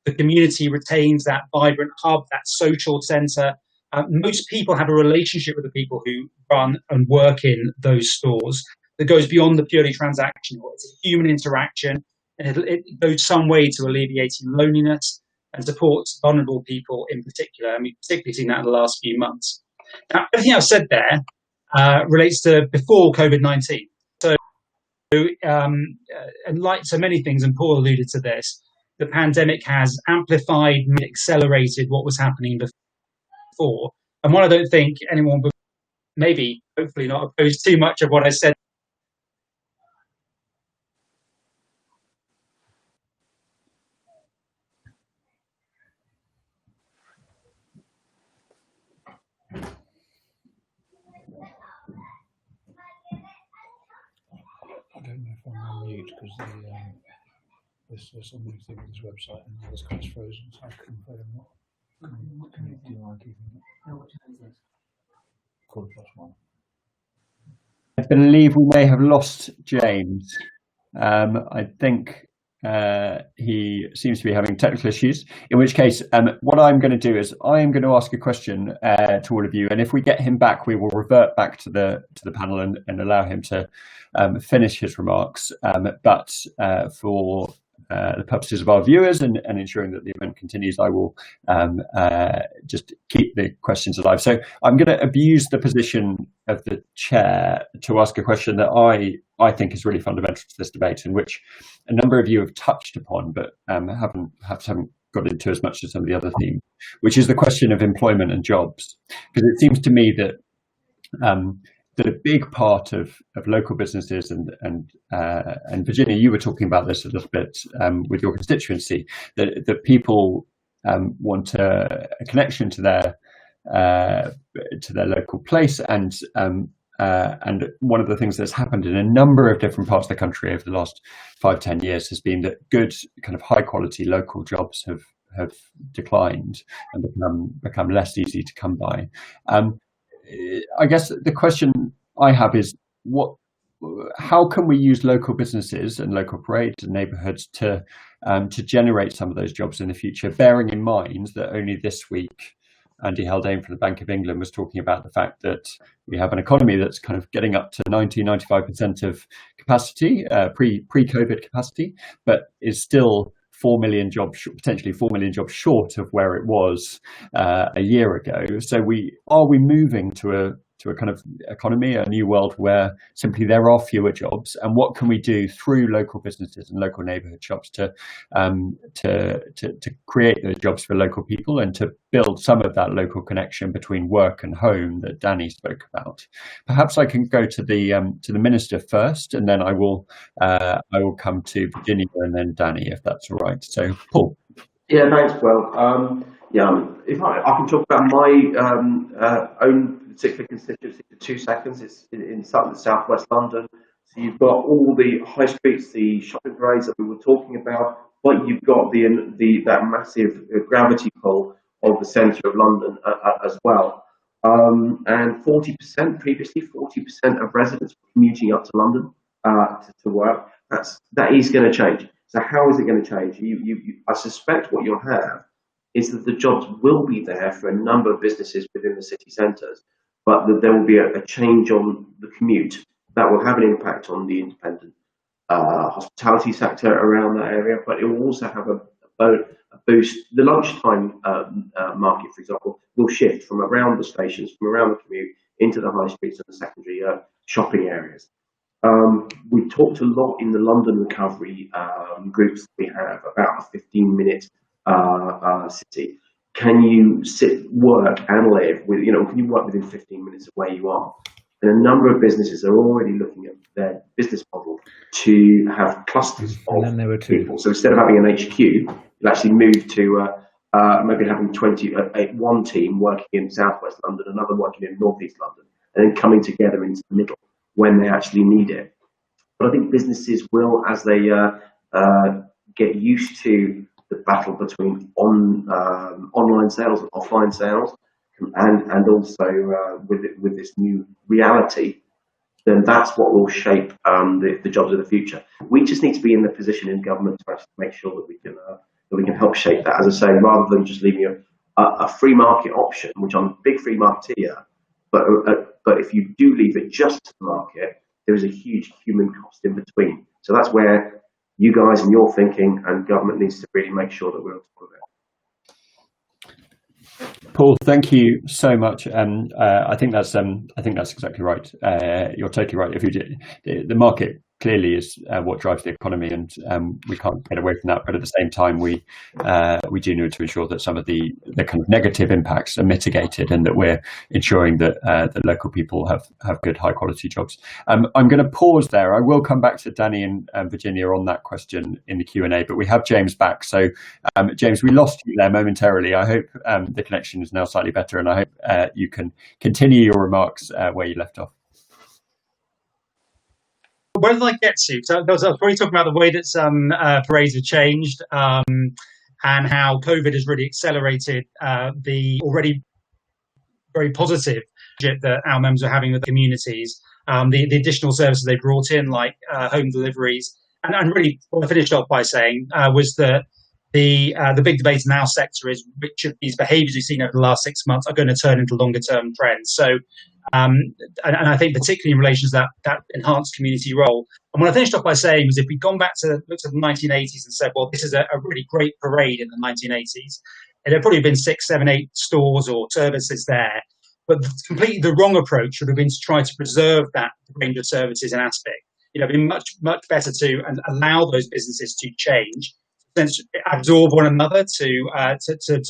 the community retains that vibrant hub, that social centre. Most people have a relationship with the people who run and work in those stores that goes beyond the purely transactional. It's a human interaction, and it goes some way to alleviating loneliness and supports vulnerable people in particular. And we've particularly seen that in the last few months. Now, everything I've said there relates to before COVID-19. So, and like so many things, and Paul alluded to this, the pandemic has amplified and accelerated what was happening before. And while I don't think anyone would maybe, hopefully not oppose too much of what I said, I don't know if I'm on mute because there's something to do with this website and this guy's frozen, so I can confirm not connecting or keeping it. I believe we may have lost James. I think he seems to be having technical issues, in which case what I'm going to do is I am going to ask a question to all of you, and if we get him back, we will revert back to the panel and allow him to finish his remarks. But for the purposes of our viewers and ensuring that the event continues, I will just keep the questions alive. So I'm going to abuse the position of the chair to ask a question that I think is really fundamental to this debate, in which a number of you have touched upon, but haven't got into as much as some of the other themes, which is the question of employment and jobs. Because it seems to me that that a big part of local businesses and Virginia, you were talking about this a little bit with your constituency, that people want a connection to their local place, and one of the things that's happened in a number of different parts of the country over the last 5-10 years has been that good kind of high quality local jobs have declined and become less easy to come by. I guess the question I have is how can we use local businesses and local parades and neighbourhoods to generate some of those jobs in the future, bearing in mind that only this week Andy Haldane from the Bank of England was talking about the fact that we have an economy that's kind of getting up to 95% of capacity, pre-COVID capacity, but is still 4 million jobs, potentially 4 million jobs short of where it was a year ago. So are we moving to a kind of economy, a new world where simply there are fewer jobs, and what can we do through local businesses and local neighbourhood shops to create those jobs for local people and to build some of that local connection between work and home that Danny spoke about? Perhaps I can go to the minister first, and then I will come to Virginia and then Danny, if that's all right. So, Paul. Yeah, thanks, Will. If I can talk about my own particular constituency for 2 seconds. It's in southwest London. So you've got all the high streets, the shopping parades that we were talking about, but you've got that massive gravity pull of the centre of London as well. And 40% previously, 40% of residents were commuting up to London to work. That is going to change. So how is it going to change? I suspect what you'll have is that the jobs will be there for a number of businesses within the city centres, but that there will be a change on the commute that will have an impact on the independent hospitality sector around that area, but it will also have a boost. The lunchtime market, for example, will shift from around the stations, from around the commute, into the high streets and the secondary shopping areas. We've talked a lot in the London recovery groups that we have about a 15-minute city. Can you work and live with, can you work within 15 minutes of where you are? And a number of businesses are already looking at their business model to have clusters of people. So instead of having an HQ, you'll actually move to maybe having one team working in southwest London, another working in northeast London, and then coming together into the middle when they actually need it. But I think businesses will, as they get used to the battle between online sales and offline sales, and also with this new reality, then that's what will shape the jobs of the future. We just need to be in the position in government to actually make sure that we can help shape that. As I say, rather than just leaving a free market option, which I'm a big free marketeer, but if you do leave it just to the market, there is a huge human cost in between. So that's where you guys and your thinking and government needs to really make sure that we're on top of it. Paul, thank you so much. I think that's exactly right. You're totally right. If you do, the market clearly is what drives the economy, and we can't get away from that. But at the same time, we do need to ensure that some of the kind of negative impacts are mitigated, and that we're ensuring that the local people have good, high quality jobs. I'm going to pause there. I will come back to Danny and Virginia on that question in the Q&A, but we have James back. So James, we lost you there momentarily. I hope the connection is now slightly better, and I hope you can continue your remarks where you left off. Where did I get to? So I was probably talking about the way that parades have changed and how COVID has really accelerated the already very positive that our members are having with the communities, the additional services they brought in, like home deliveries. And really, what I finished off by saying was that the big debate in our sector is which of these behaviours we've seen over the last 6 months are going to turn into longer term trends. So, and I think particularly in relation to that enhanced community role. And what I finished off by saying was if we'd gone back to looked at the 1980s and said, well, this is a really great parade in the 1980s, it had probably been 6, 7, 8 stores or services there. But completely the wrong approach would have been to try to preserve that range of services and aspect. It'd been much better to allow those businesses to change, absorb one another, to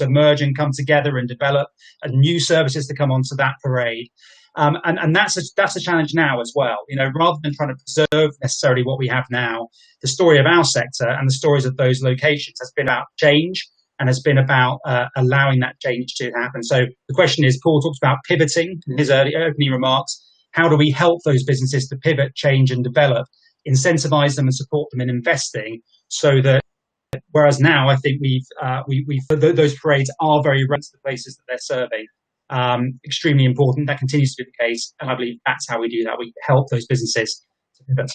merge and come together and develop new services to come onto that parade. And that's a challenge now as well. Rather than trying to preserve necessarily what we have now, the story of our sector and the stories of those locations has been about change and has been about allowing that change to happen. So the question is, Paul talks about pivoting in his opening remarks. How do we help those businesses to pivot, change, and develop, incentivize them and support them in investing, so that whereas now I think those parades are very relevant to the places that they're serving, extremely important. That continues to be the case, and I believe that's how we do that. We help those businesses to pivot.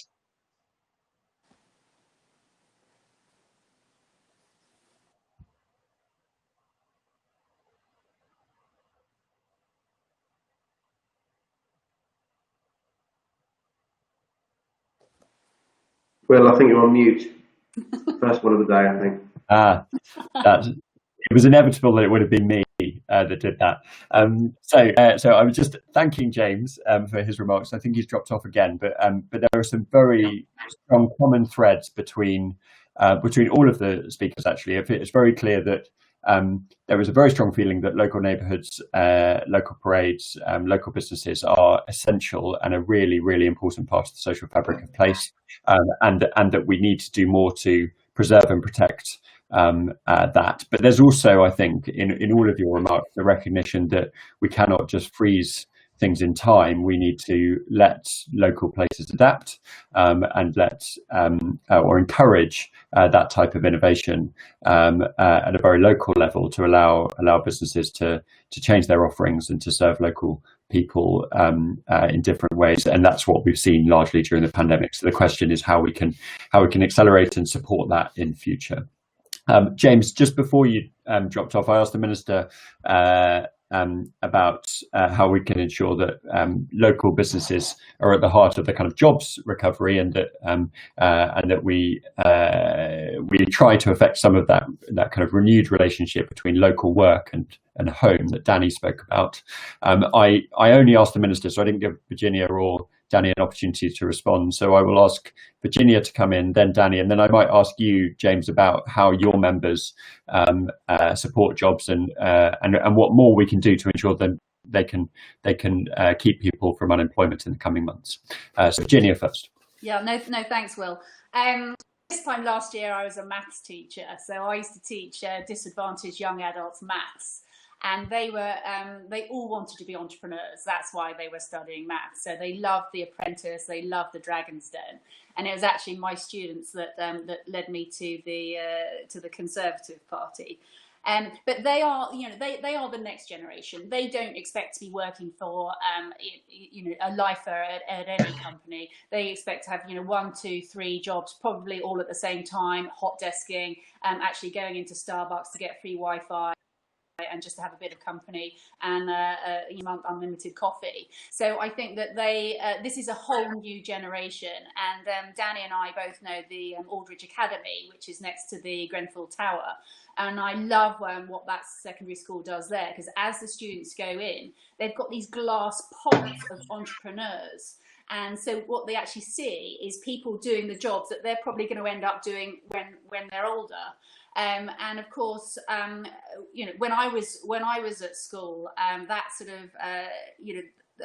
Well, I think you're on mute. First one of the day, I think. It was inevitable that it would have been me that did that. So I was just thanking James for his remarks. I think he's dropped off again, but there are some very strong common threads between all of the speakers. Actually, it's very clear that there is a very strong feeling that local neighbourhoods, local parades, local businesses are essential and a really, really important part of the social fabric of place, and that we need to do more to preserve and protect that. But there's also, I think, in all of your remarks, the recognition that we cannot just freeze things in time. We need to let local places adapt and let or encourage that type of innovation at a very local level to allow businesses to change their offerings and to serve local people in different ways. And that's what we've seen largely during the pandemic. So the question is how we can accelerate and support that in future. James, just before you dropped off, I asked the Minister about how we can ensure that local businesses are at the heart of the kind of jobs recovery, and that we try to affect some of that kind of renewed relationship between local work and home that Danny spoke about. I only asked the Minister, so I didn't give Virginia or Danny an opportunity to respond. So I will ask Virginia to come in, then Danny, and then I might ask you, James, about how your members support jobs and what more we can do to ensure that they can keep people from unemployment in the coming months. So Virginia first. Yeah, no, thanks, Will. This time last year, I was a maths teacher, so I used to teach disadvantaged young adults maths. And they all wanted to be entrepreneurs. That's why they were studying maths. So they loved The Apprentice, they loved the Dragon's Den, and it was actually my students that led me to the Conservative Party. But they are, they are the next generation. They don't expect to be working for, a lifer at any company. They expect to have, 1, 2, 3 jobs, probably all at the same time, hot desking, actually going into Starbucks to get free Wi-Fi, and just to have a bit of company and unlimited coffee. So I think that this is a whole new generation. And Danny and I both know the Aldridge Academy, which is next to the Grenfell Tower. And I love what that secondary school does there, because as the students go in, they've got these glass pods of entrepreneurs. And so what they actually see is people doing the jobs that they're probably going to end up doing when they're older. And of course, when I was at school, that sort of,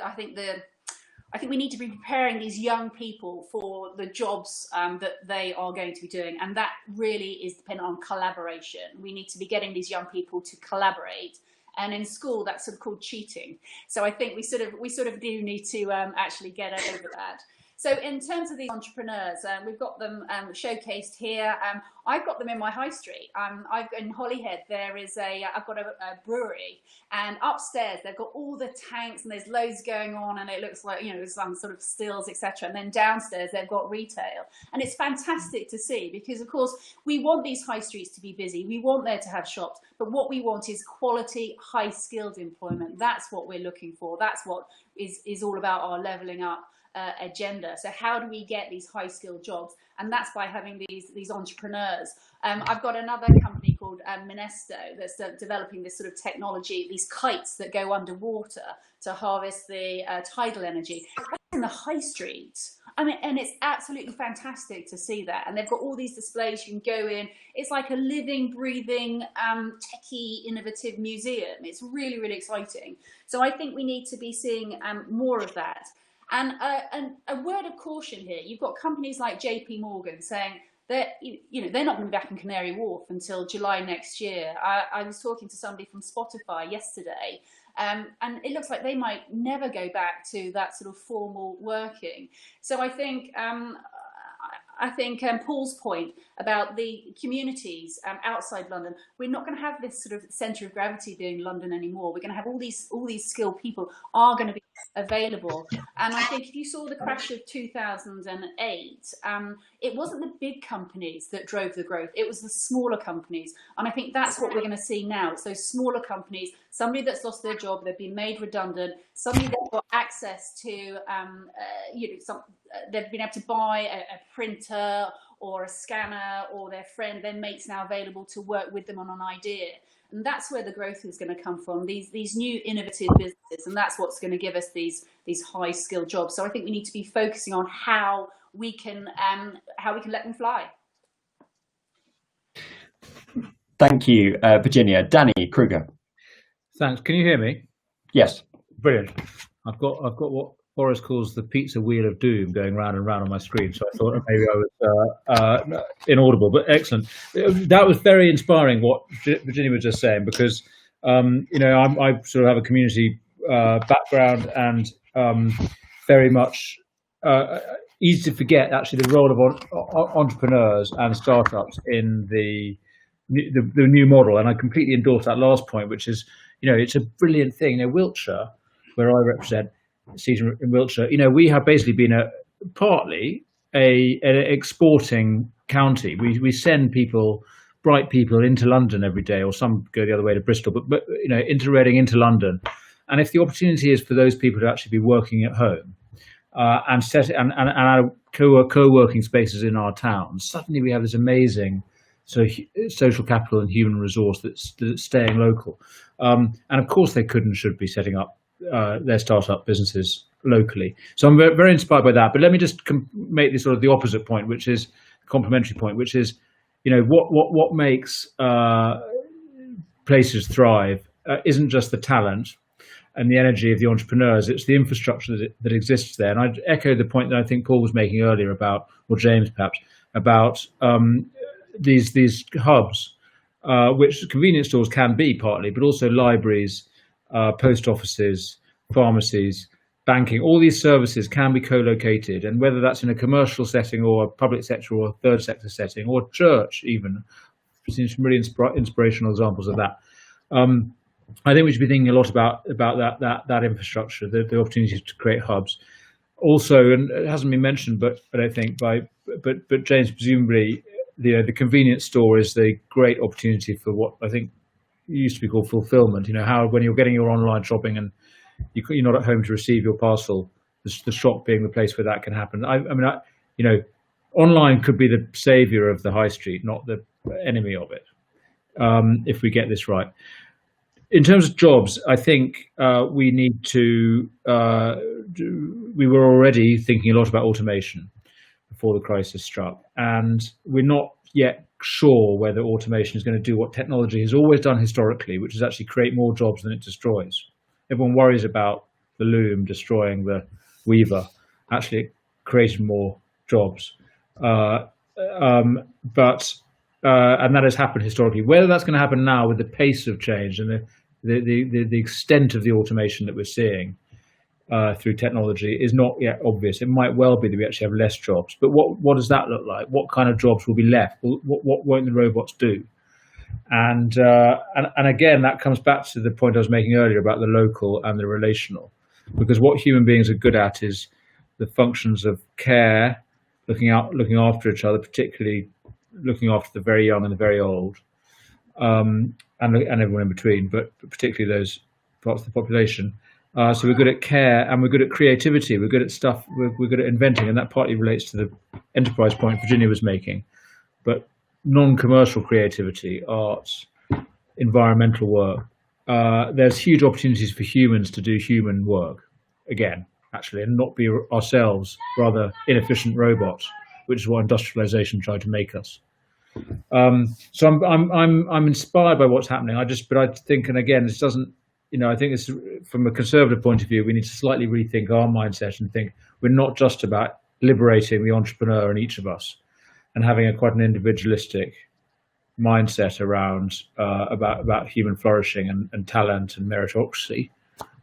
I think we need to be preparing these young people for the jobs that they are going to be doing, and that really is dependent on collaboration. We need to be getting these young people to collaborate, and in school that's sort of called cheating. So I think we sort of do need to actually get over that. So in terms of these entrepreneurs, we've got them showcased here. I've got them in my high street. In Holyhead, I've got a brewery, and upstairs they've got all the tanks and there's loads going on, and it looks like, there's some sort of stills, etc. And then downstairs they've got retail, and it's fantastic to see, because of course we want these high streets to be busy. We want there to have shops, but what we want is quality, high-skilled employment. That's what we're looking for. That's what is all about our levelling up agenda. So how do we get these high skilled jobs? And that's by having these entrepreneurs. I've got another company called Minesto that's developing this sort of technology, these kites that go underwater to harvest the tidal energy. That's in the high street. I mean, and it's absolutely fantastic to see that. And they've got all these displays you can go in. It's like a living, breathing, techie, innovative museum. It's really, really exciting. So I think we need to be seeing more of that. And a word of caution here: you've got companies like JP Morgan saying that they're not going to be back in Canary Wharf until July next year. I was talking to somebody from Spotify yesterday, and it looks like they might never go back to that sort of formal working. So I think Paul's point about the communities outside London, we're not going to have this sort of centre of gravity being London anymore. We're going to have all these skilled people are going to be available. And I think if you saw the crash of 2008, it wasn't the big companies that drove the growth. It was the smaller companies. And I think that's what we're going to see now. It's those smaller companies, somebody that's lost their job, they've been made redundant, somebody that's got access to, they've been able to buy a printer or a scanner, or their mate's now available to work with them on an idea. And that's where the growth is going to come from, these new innovative businesses, and that's what's going to give us these high skilled jobs. So I think we need to be focusing on how we can let them fly. Thank you, Virginia. Danny Kruger. Thanks. Can you hear me? Yes. Brilliant. I've got what Boris calls the pizza wheel of doom going round and round on my screen, so I thought maybe I was inaudible, but excellent. That was very inspiring what Virginia was just saying, because I sort of have a community background, and very much easy to forget actually the role of entrepreneurs and startups in the new model. And I completely endorse that last point, which is, it's a brilliant thing. Wiltshire, where I represent, season in Wiltshire, we have basically been partly an exporting county. We send bright people into London every day, or some go the other way to Bristol, but into Reading, into London. And if the opportunity is for those people to actually be working at home and co-working spaces in our towns, suddenly we have this amazing social capital and human resource that's staying local. And of course they could and should be setting up their startup businesses locally. So I'm very inspired by that. But let me just make this sort of the opposite point, which is the complementary point, which is, what makes places thrive isn't just the talent and the energy of the entrepreneurs, it's the infrastructure that exists there. And I'd echo the point that I think Paul was making earlier about, or James perhaps, about these hubs, which convenience stores can be partly, but also libraries, post offices, pharmacies, banking. All these services can be co-located, and whether that's in a commercial setting or a public sector or a third sector setting or church even, we've seen some really inspirational examples of that. I think we should be thinking a lot about that infrastructure, the opportunities to create hubs. Also, and it hasn't been mentioned, but I think but James, presumably the convenience store is the great opportunity for what I think used to be called fulfillment. How when you're getting your online shopping and you're not at home to receive your parcel, the shop being the place where that can happen. Online could be the savior of the high street, not the enemy of it, if we get this right. In terms of jobs, I think we need to. We were already thinking a lot about automation before the crisis struck, and we're not yet sure whether automation is going to do what technology has always done historically, which is actually create more jobs than it destroys. Everyone worries about the loom destroying the weaver. Actually, it created more jobs, and that has happened historically. Whether that's going to happen now with the pace of change and the extent of the automation that we're seeing through technology is not yet obvious. It might well be that we actually have less jobs, but what does that look like? What kind of jobs will be left? What won't the robots do? And again, that comes back to the point I was making earlier about the local and the relational, because what human beings are good at is the functions of care, looking after each other, particularly looking after the very young and the very old, and everyone in between, but particularly those parts of the population. So we're good at care and we're good at creativity. We're good at stuff. We're good at inventing, and that partly relates to the enterprise point Virginia was making. But non-commercial creativity, arts, environmental work. There's huge opportunities for humans to do human work again, actually, and not be ourselves rather inefficient robots, which is what industrialization tried to make us. So I'm inspired by what's happening. But I think, and again, this doesn't. I think it's from a conservative point of view, we need to slightly rethink our mindset and think we're not just about liberating the entrepreneur in each of us and having quite an individualistic mindset around about human flourishing and talent and meritocracy.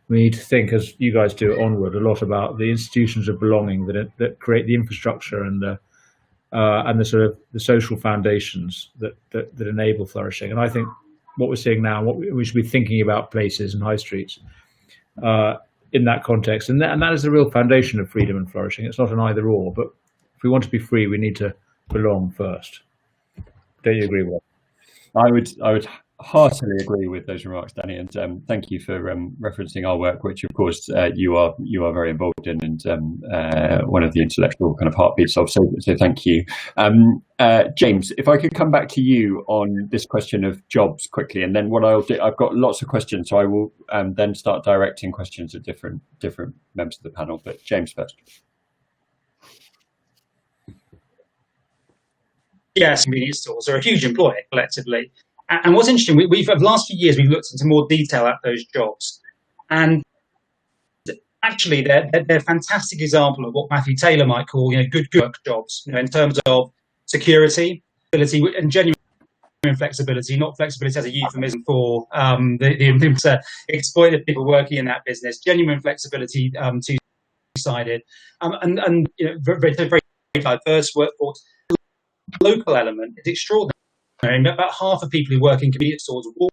We need to think, as you guys do at Onward, a lot about the institutions of belonging that create the infrastructure and the sort of the social foundations that enable flourishing. And I think what we're seeing now, what we should be thinking about places and high streets in that context, and that is the real foundation of freedom and flourishing. It's not an either or, but if we want to be free, we need to belong first. Don't you agree, Will? I would heartily agree with those remarks, Danny, and thank you for referencing our work, which of course you are very involved in, and one of the intellectual kind of heartbeats of. So thank you, James. If I could come back to you on this question of jobs quickly, and then what I'll do, I've got lots of questions, so I will then start directing questions at different members of the panel. But James first. Yes, convenience stores are a huge employer collectively. And what's interesting, we've over the last few years, we've looked into more detail at those jobs. And actually, they're a fantastic example of what Matthew Taylor might call, good work jobs, in terms of security, ability, and genuine flexibility, not flexibility as a euphemism for the exploited people working in that business, genuine flexibility, two-sided, and very, very diverse workforce. Local element is extraordinary. About half of people who work in convenience stores walk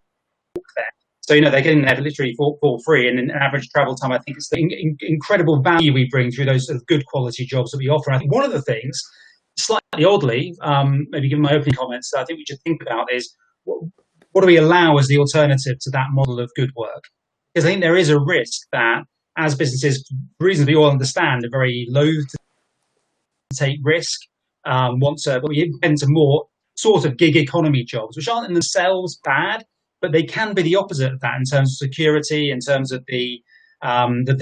there. So, they're getting there literally for free. And in average travel time, I think it's the incredible value we bring through those sort of good quality jobs that we offer. I think one of the things, slightly oddly, maybe given my opening comments, that I think we should think about is what do we allow as the alternative to that model of good work? Because I think there is a risk that as businesses reasonably all understand are very loath to take risk, but we enter more sort of gig economy jobs, which aren't in themselves bad, but they can be the opposite of that in terms of security, in terms of the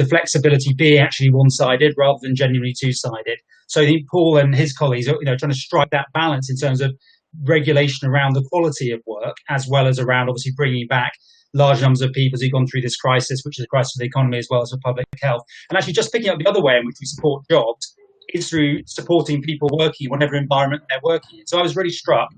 flexibility being actually one-sided rather than genuinely two-sided. So I think Paul and his colleagues are trying to strike that balance in terms of regulation around the quality of work, as well as around obviously bringing back large numbers of people who've gone through this crisis, which is a crisis for the economy as well as for public health. And actually just picking up the other way in which we support jobs is through supporting people working in whatever environment they're working in. So I was really struck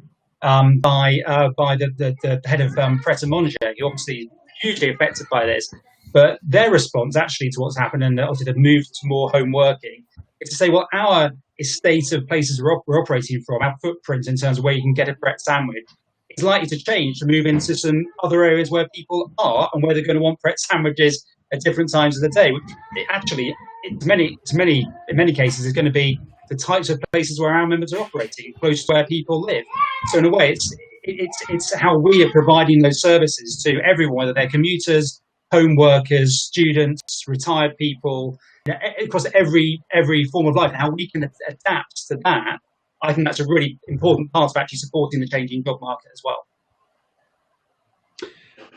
by the head of Pret a Manger, who obviously is hugely affected by this. But their response actually to what's happened, and obviously the move to more home working, is to say, well, our estate of places we're operating from, our footprint in terms of where you can get a Pret sandwich, is likely to change to move into some other areas where people are and where they're going to want Pret sandwiches at different times of the day, which actually, in many cases, is going to be the types of places where our members are operating, close to where people live. So in a way, it's how we are providing those services to everyone, whether they're commuters, home workers, students, retired people, across every form of life, and how we can adapt to that. I think that's a really important part of actually supporting the changing job market as well.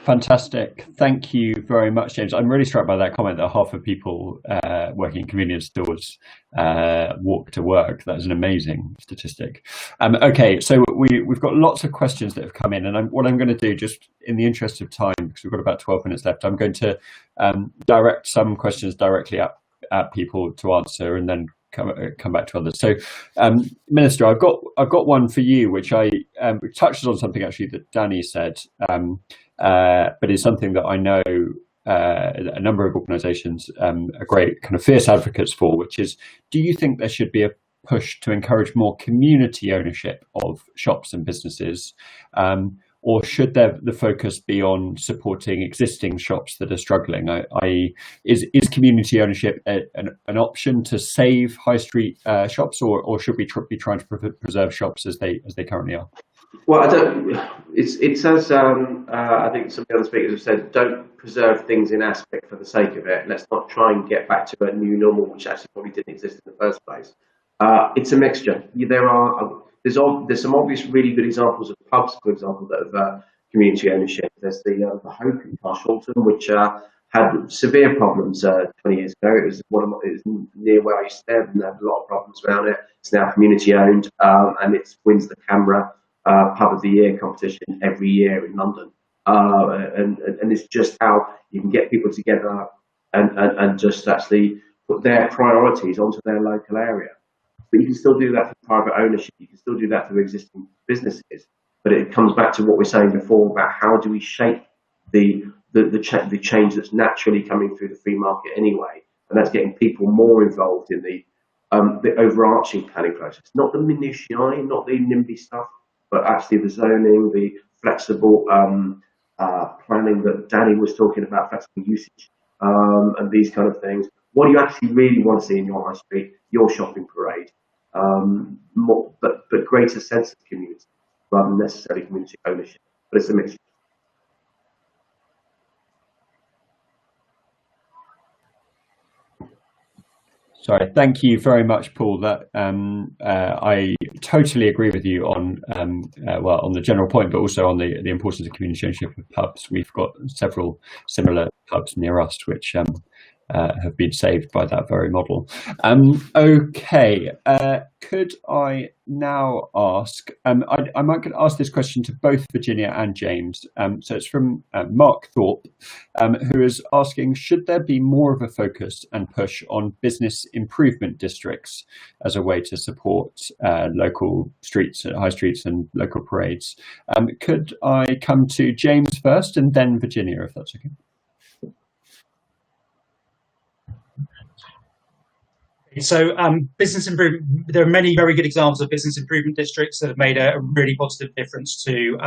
Fantastic. Thank you very much, James. I'm really struck by that comment that half of people working in convenience stores walk to work. That's an amazing statistic. Okay, so we've got lots of questions that have come in, and what I'm going to do, just in the interest of time, because we've got about 12 minutes left, I'm going to direct some questions directly at people to answer, and then come back to others. So, Minister, I've got one for you, which touches on something actually that Danny said. But it's something that I know a number of organisations are great kind of fierce advocates for, which is, do you think there should be a push to encourage more community ownership of shops and businesses, or should the focus be on supporting existing shops that are struggling? I.e., is community ownership an option to save high street shops, or should we be trying to preserve shops as they currently are? Well, I don't. It's as I think some of the other speakers have said. Don't preserve things in aspect for the sake of it. Let's not try and get back to a new normal, which actually probably didn't exist in the first place. It's a mixture. There's some obvious really good examples of pubs, for example, that have community ownership. There's the Hope in Carshalton, which had severe problems 20 years ago. It was near where I used to live, and they had a lot of problems around it. It's now community owned, and it wins the Camera Pub of the Year competition every year in London. And it's just how you can get people together and just actually put their priorities onto their local area. But you can still do that for private ownership. You can still do that through existing businesses. But it comes back to what we were saying before about how do we shape the change that's naturally coming through the free market anyway, and that's getting people more involved in the overarching planning process, not the minutiae, not the NIMBY stuff, but actually the zoning, the flexible planning that Danny was talking about, flexible usage, and these kind of things. What do you actually really want to see in your high street, your shopping parade? But greater sense of community rather than necessarily community ownership. But it's a mixture. Sorry, thank you very much, Paul. That I totally agree with you on on the general point, but also on the importance of community ownership of pubs. We've got several similar pubs near us, which have been saved by that very model. Okay, could I now ask? I might ask this question to both Virginia and James. So it's from Mark Thorpe, who is asking: should there be more of a focus and push on business improvement districts as a way to support local streets, high streets, and local parades? Could I come to James first, and then Virginia, if that's okay? So business improvement, there are many very good examples of business improvement districts that have made a really positive difference to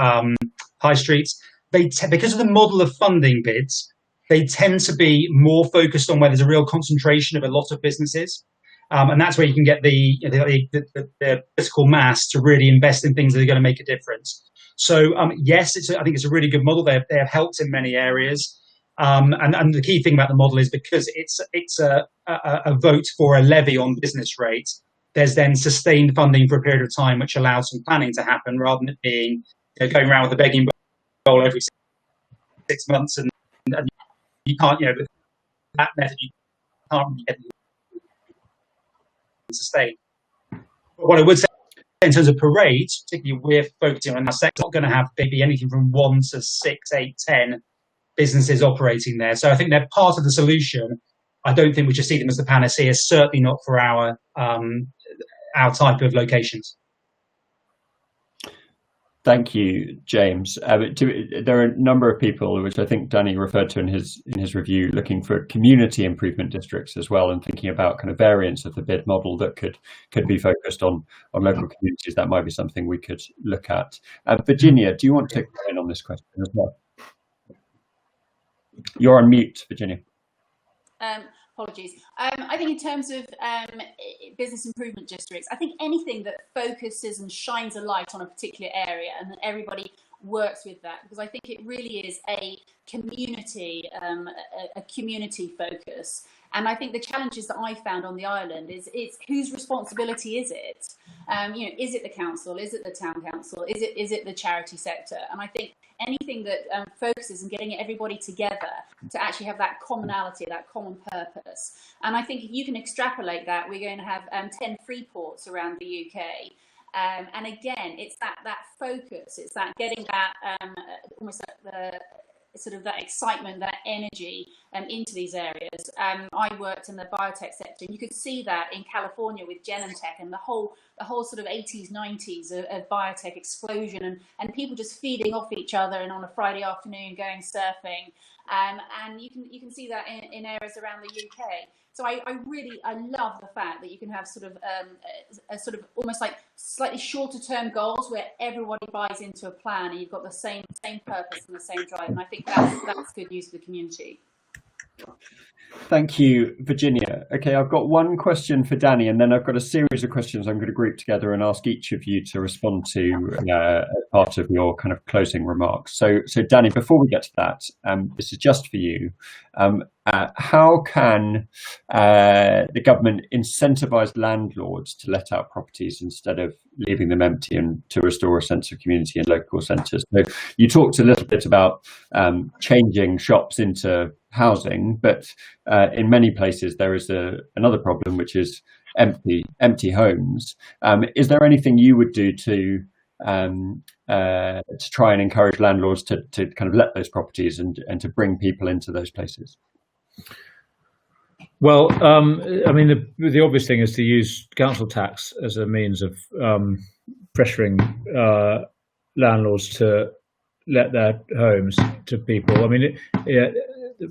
high streets. Because of the model of funding bids, they tend to be more focused on where there's a real concentration of a lot of businesses. And that's where you can get the fiscal mass to really invest in things that are going to make a difference. So yes, I think it's a really good model. They have helped in many areas. And the key thing about the model is because it's a vote for a levy on business rates, there's then sustained funding for a period of time, which allows some planning to happen rather than it being going around with a begging bowl every 6 months. And you can't, with that method, you can't really get sustained. But what I would say in terms of parades, particularly we're focusing on our sector, not going to have maybe anything from 1 to 6, 8, 10 businesses operating there. So I think they're part of the solution. I don't think we should see them as the panacea, certainly not for our type of locations. Thank you, James. There are a number of people, which I think Danny referred to in his review, looking for community improvement districts as well, and thinking about kind of variants of the bid model that could be focused on local communities. That might be something we could look at. Virginia, do you want to comment on this question as well? You're on mute, Virginia. Apologies. I think in terms of business improvement districts, I think anything that focuses and shines a light on a particular area and that everybody works with that, because I think it really is a community focus. And I think the challenges that I found on the island is whose responsibility is it? Is it the council? Is it the town council? Is it the charity sector? And I think anything that focuses on getting everybody together to actually have that commonality, that common purpose. And I think if you can extrapolate that, we're going to have 10 free ports around the UK. And again, it's that focus, it's that getting that almost the sort of that excitement, that energy into these areas. I worked in the biotech sector, and you could see that in California with Genentech and the whole sort of 80s, 90s of biotech explosion, and people just feeding off each other and on a Friday afternoon going surfing. and you can see that in areas around the UK. So I love the fact that you can have sort of a sort of almost like slightly shorter term goals where everybody buys into a plan and you've got the same purpose and the same drive. And I think that's good news for the community. Thank you, Virginia. Okay, I've got one question for Danny, and then I've got a series of questions I'm going to group together and ask each of you to respond to as part of your kind of closing remarks. So Danny, before we get to that, this is just for you. How can the government incentivise landlords to let out properties instead of leaving them empty and to restore a sense of community in local centres? So you talked a little bit about changing shops into housing, but in many places there is another problem, which is empty homes. Is there anything you would do to try and encourage landlords to kind of let those properties and to bring people into those places? Well, I mean, the obvious thing is to use council tax as a means of pressuring landlords to let their homes to people. I mean,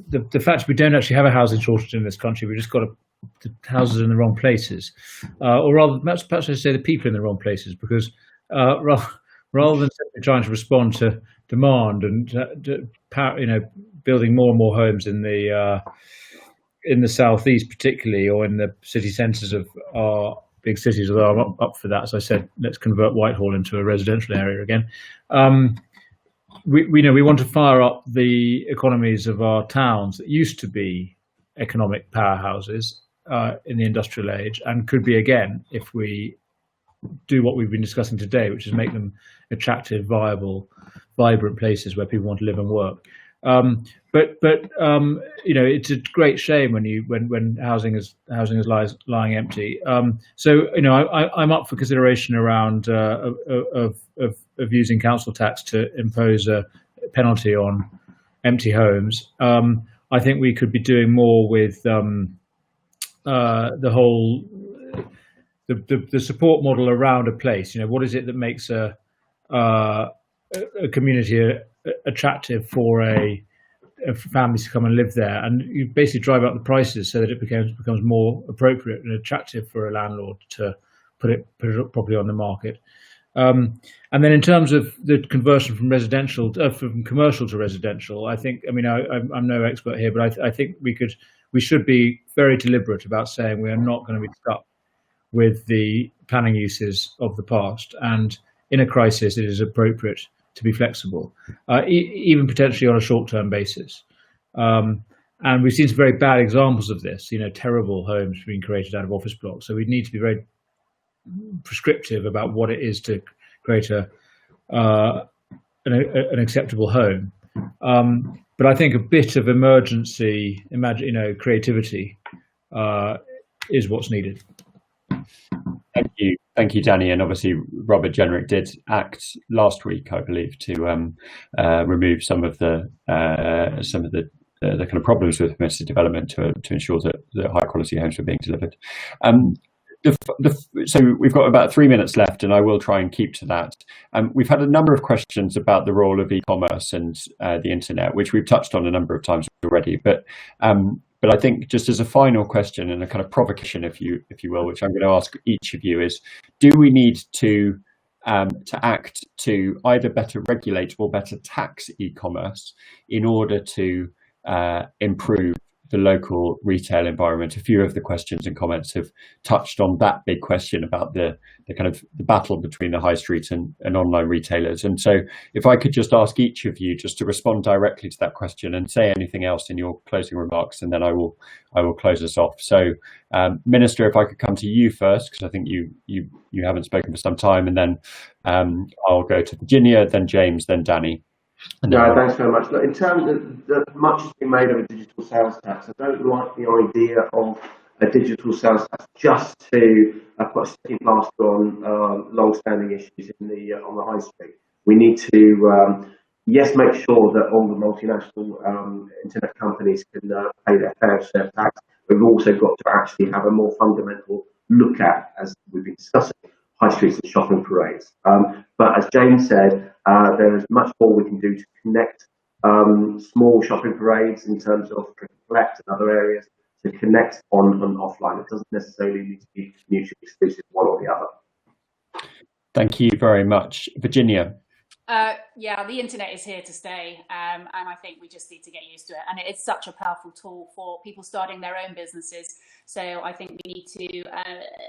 the fact we don't actually have a housing shortage in this country, we've just got the houses in the wrong places, or rather, perhaps I should say the people in the wrong places, because rather than simply trying to respond to demand and building more and more homes in the southeast, particularly, or in the city centres of our big cities, although I'm up for that. As I said, let's convert Whitehall into a residential area again. We want to fire up the economies of our towns that used to be economic powerhouses in the industrial age, and could be again if we do what we've been discussing today, which is make them attractive, viable, vibrant places where people want to live and work. It's a great shame when housing is lying empty. I'm up for consideration around of using council tax to impose a penalty on empty homes. I think we could be doing more with the whole the support model around a place. What is it that makes a community attractive for families to come and live there, and you basically drive up the prices so that it becomes more appropriate and attractive for a landlord to put it properly on the market. And then in terms of the conversion from from commercial to residential, I'm no expert here, but I think we should be very deliberate about saying we are not going to be stuck with the planning uses of the past, and in a crisis it is appropriate to be flexible, even potentially on a short-term basis. And we've seen some very bad examples of this, terrible homes being created out of office blocks. So we need to be very prescriptive about what it is to create an acceptable home. But I think a bit of emergency, creativity is what's needed. Thank you, Danny. And obviously, Robert Jenrick did act last week, I believe, to remove some of the kind of problems with permissive development to ensure that high quality homes were being delivered. So we've got about 3 minutes left, and I will try and keep to that. We've had a number of questions about the role of e-commerce and the internet, which we've touched on a number of times already. But I think just as a final question and a kind of provocation, if you will, which I'm going to ask each of you, is: do we need to act to either better regulate or better tax e-commerce in order to improve the local retail environment? A few of the questions and comments have touched on that big question about the kind of the battle between the high street and online retailers. And so if I could just ask each of you just to respond directly to that question and say anything else in your closing remarks, and then I will close us off. So Minister, if I could come to you first, because I think you haven't spoken for some time, and then I'll go to Virginia, then James, then Danny. No, thanks very much. Look, in terms of much has been made of a digital sales tax, I don't like the idea of a digital sales tax just to put a sticking plaster on long-standing issues on the high street. We need to, yes, make sure that all the multinational internet companies can pay their fair share of tax. But we've also got to actually have a more fundamental look at, as we've been discussing, high streets and shopping parades. But as James said, there is much more we can do to connect small shopping parades in terms of collect and other areas to connect on and offline. It doesn't necessarily need to be mutually exclusive, one or the other. Thank you very much. Virginia. Yeah, the internet is here to stay, and I think we just need to get used to it. And it's such a powerful tool for people starting their own businesses. So I think we need to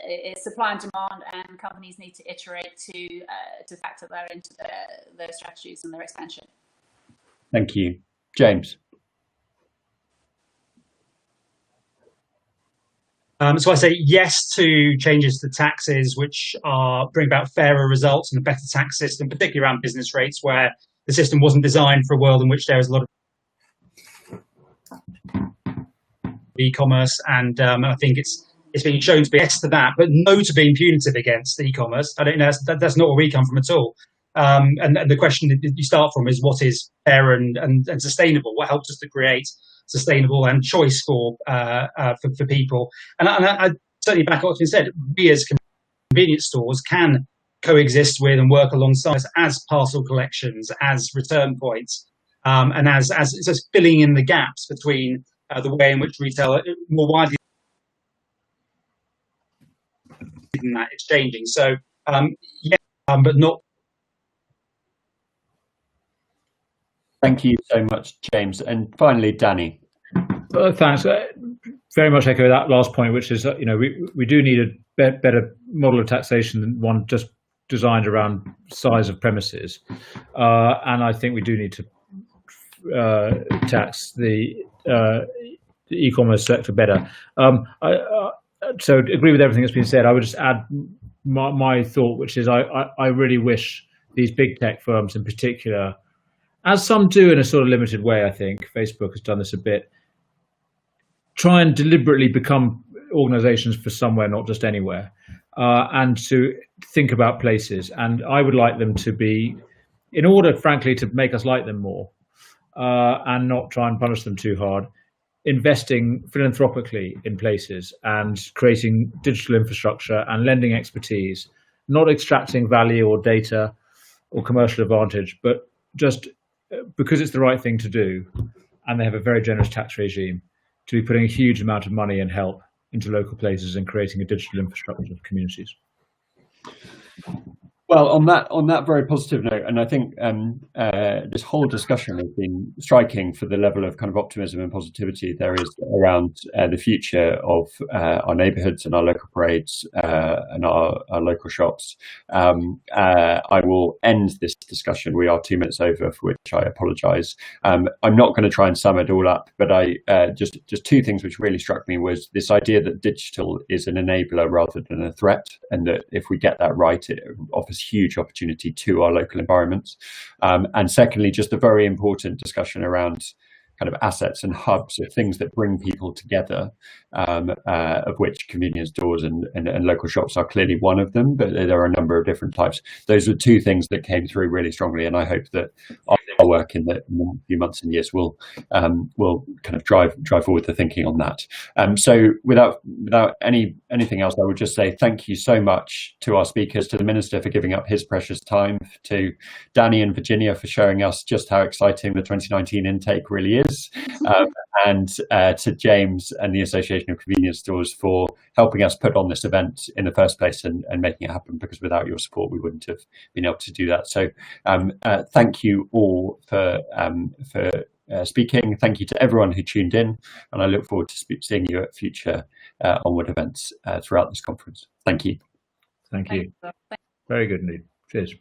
it's supply and demand, and companies need to iterate to factor that into their strategies and their expansion. Thank you, James. So I say yes to changes to taxes, which bring about fairer results and a better tax system, particularly around business rates, where the system wasn't designed for a world in which there is a lot of e-commerce, and I think it's being shown to be yes to that, but no to being punitive against e-commerce. I don't know. That's not where we come from at all. And the question that you start from is what is fair and sustainable? What helps us to create sustainable and choice for people? And I certainly back up what's been said. We as convenience stores can coexist with and work alongside as parcel collections, as return points, and as just filling in the gaps between the way in which retail more widely than that it's changing. So but not. Thank you so much, James. And finally, Danny. Thanks. Very much echo that last point, which is we do need a better model of taxation than one just designed around size of premises, and I think we do need to tax the e-commerce sector better. So agree with everything that's been said. I would just add my thought, which is I really wish these big tech firms in particular, as some do in a sort of limited way, I think Facebook has done this a bit, try and deliberately become organizations for somewhere, not just anywhere, and to think about places. And I would like them to be, in order, frankly, to make us like them more and not try and punish them too hard, investing philanthropically in places and creating digital infrastructure and lending expertise, not extracting value or data or commercial advantage, but just because it's the right thing to do, and they have a very generous tax regime, to be putting a huge amount of money and help into local places and creating a digital infrastructure of communities. Well, on that very positive note, and I think this whole discussion has been striking for the level of kind of optimism and positivity there is around the future of our neighbourhoods and our local parades and our local shops. I will end this discussion. We are 2 minutes over, for which I apologise. I'm not going to try and sum it all up, but I just two things which really struck me was this idea that digital is an enabler rather than a threat, and that if we get that right, it offers huge opportunity to our local environments. And secondly, just a very important discussion around kind of assets and hubs of things that bring people together, of which convenience stores and local shops are clearly one of them, but there are a number of different types. Those are two things that came through really strongly, and I hope that our work in the few months and years will kind of drive forward the thinking on that. So without anything else, I would just say thank you so much to our speakers, to the Minister for giving up his precious time, to Danny and Virginia for showing us just how exciting the 2019 intake really is, and to James and the Association of Convenience Stores for helping us put on this event in the first place and making it happen, because without your support we wouldn't have been able to do that. So thank you all for speaking. Thank you to everyone who tuned in, and I look forward to seeing you at future Onward events throughout this conference. Thank you. Thank you. Very good indeed. Cheers.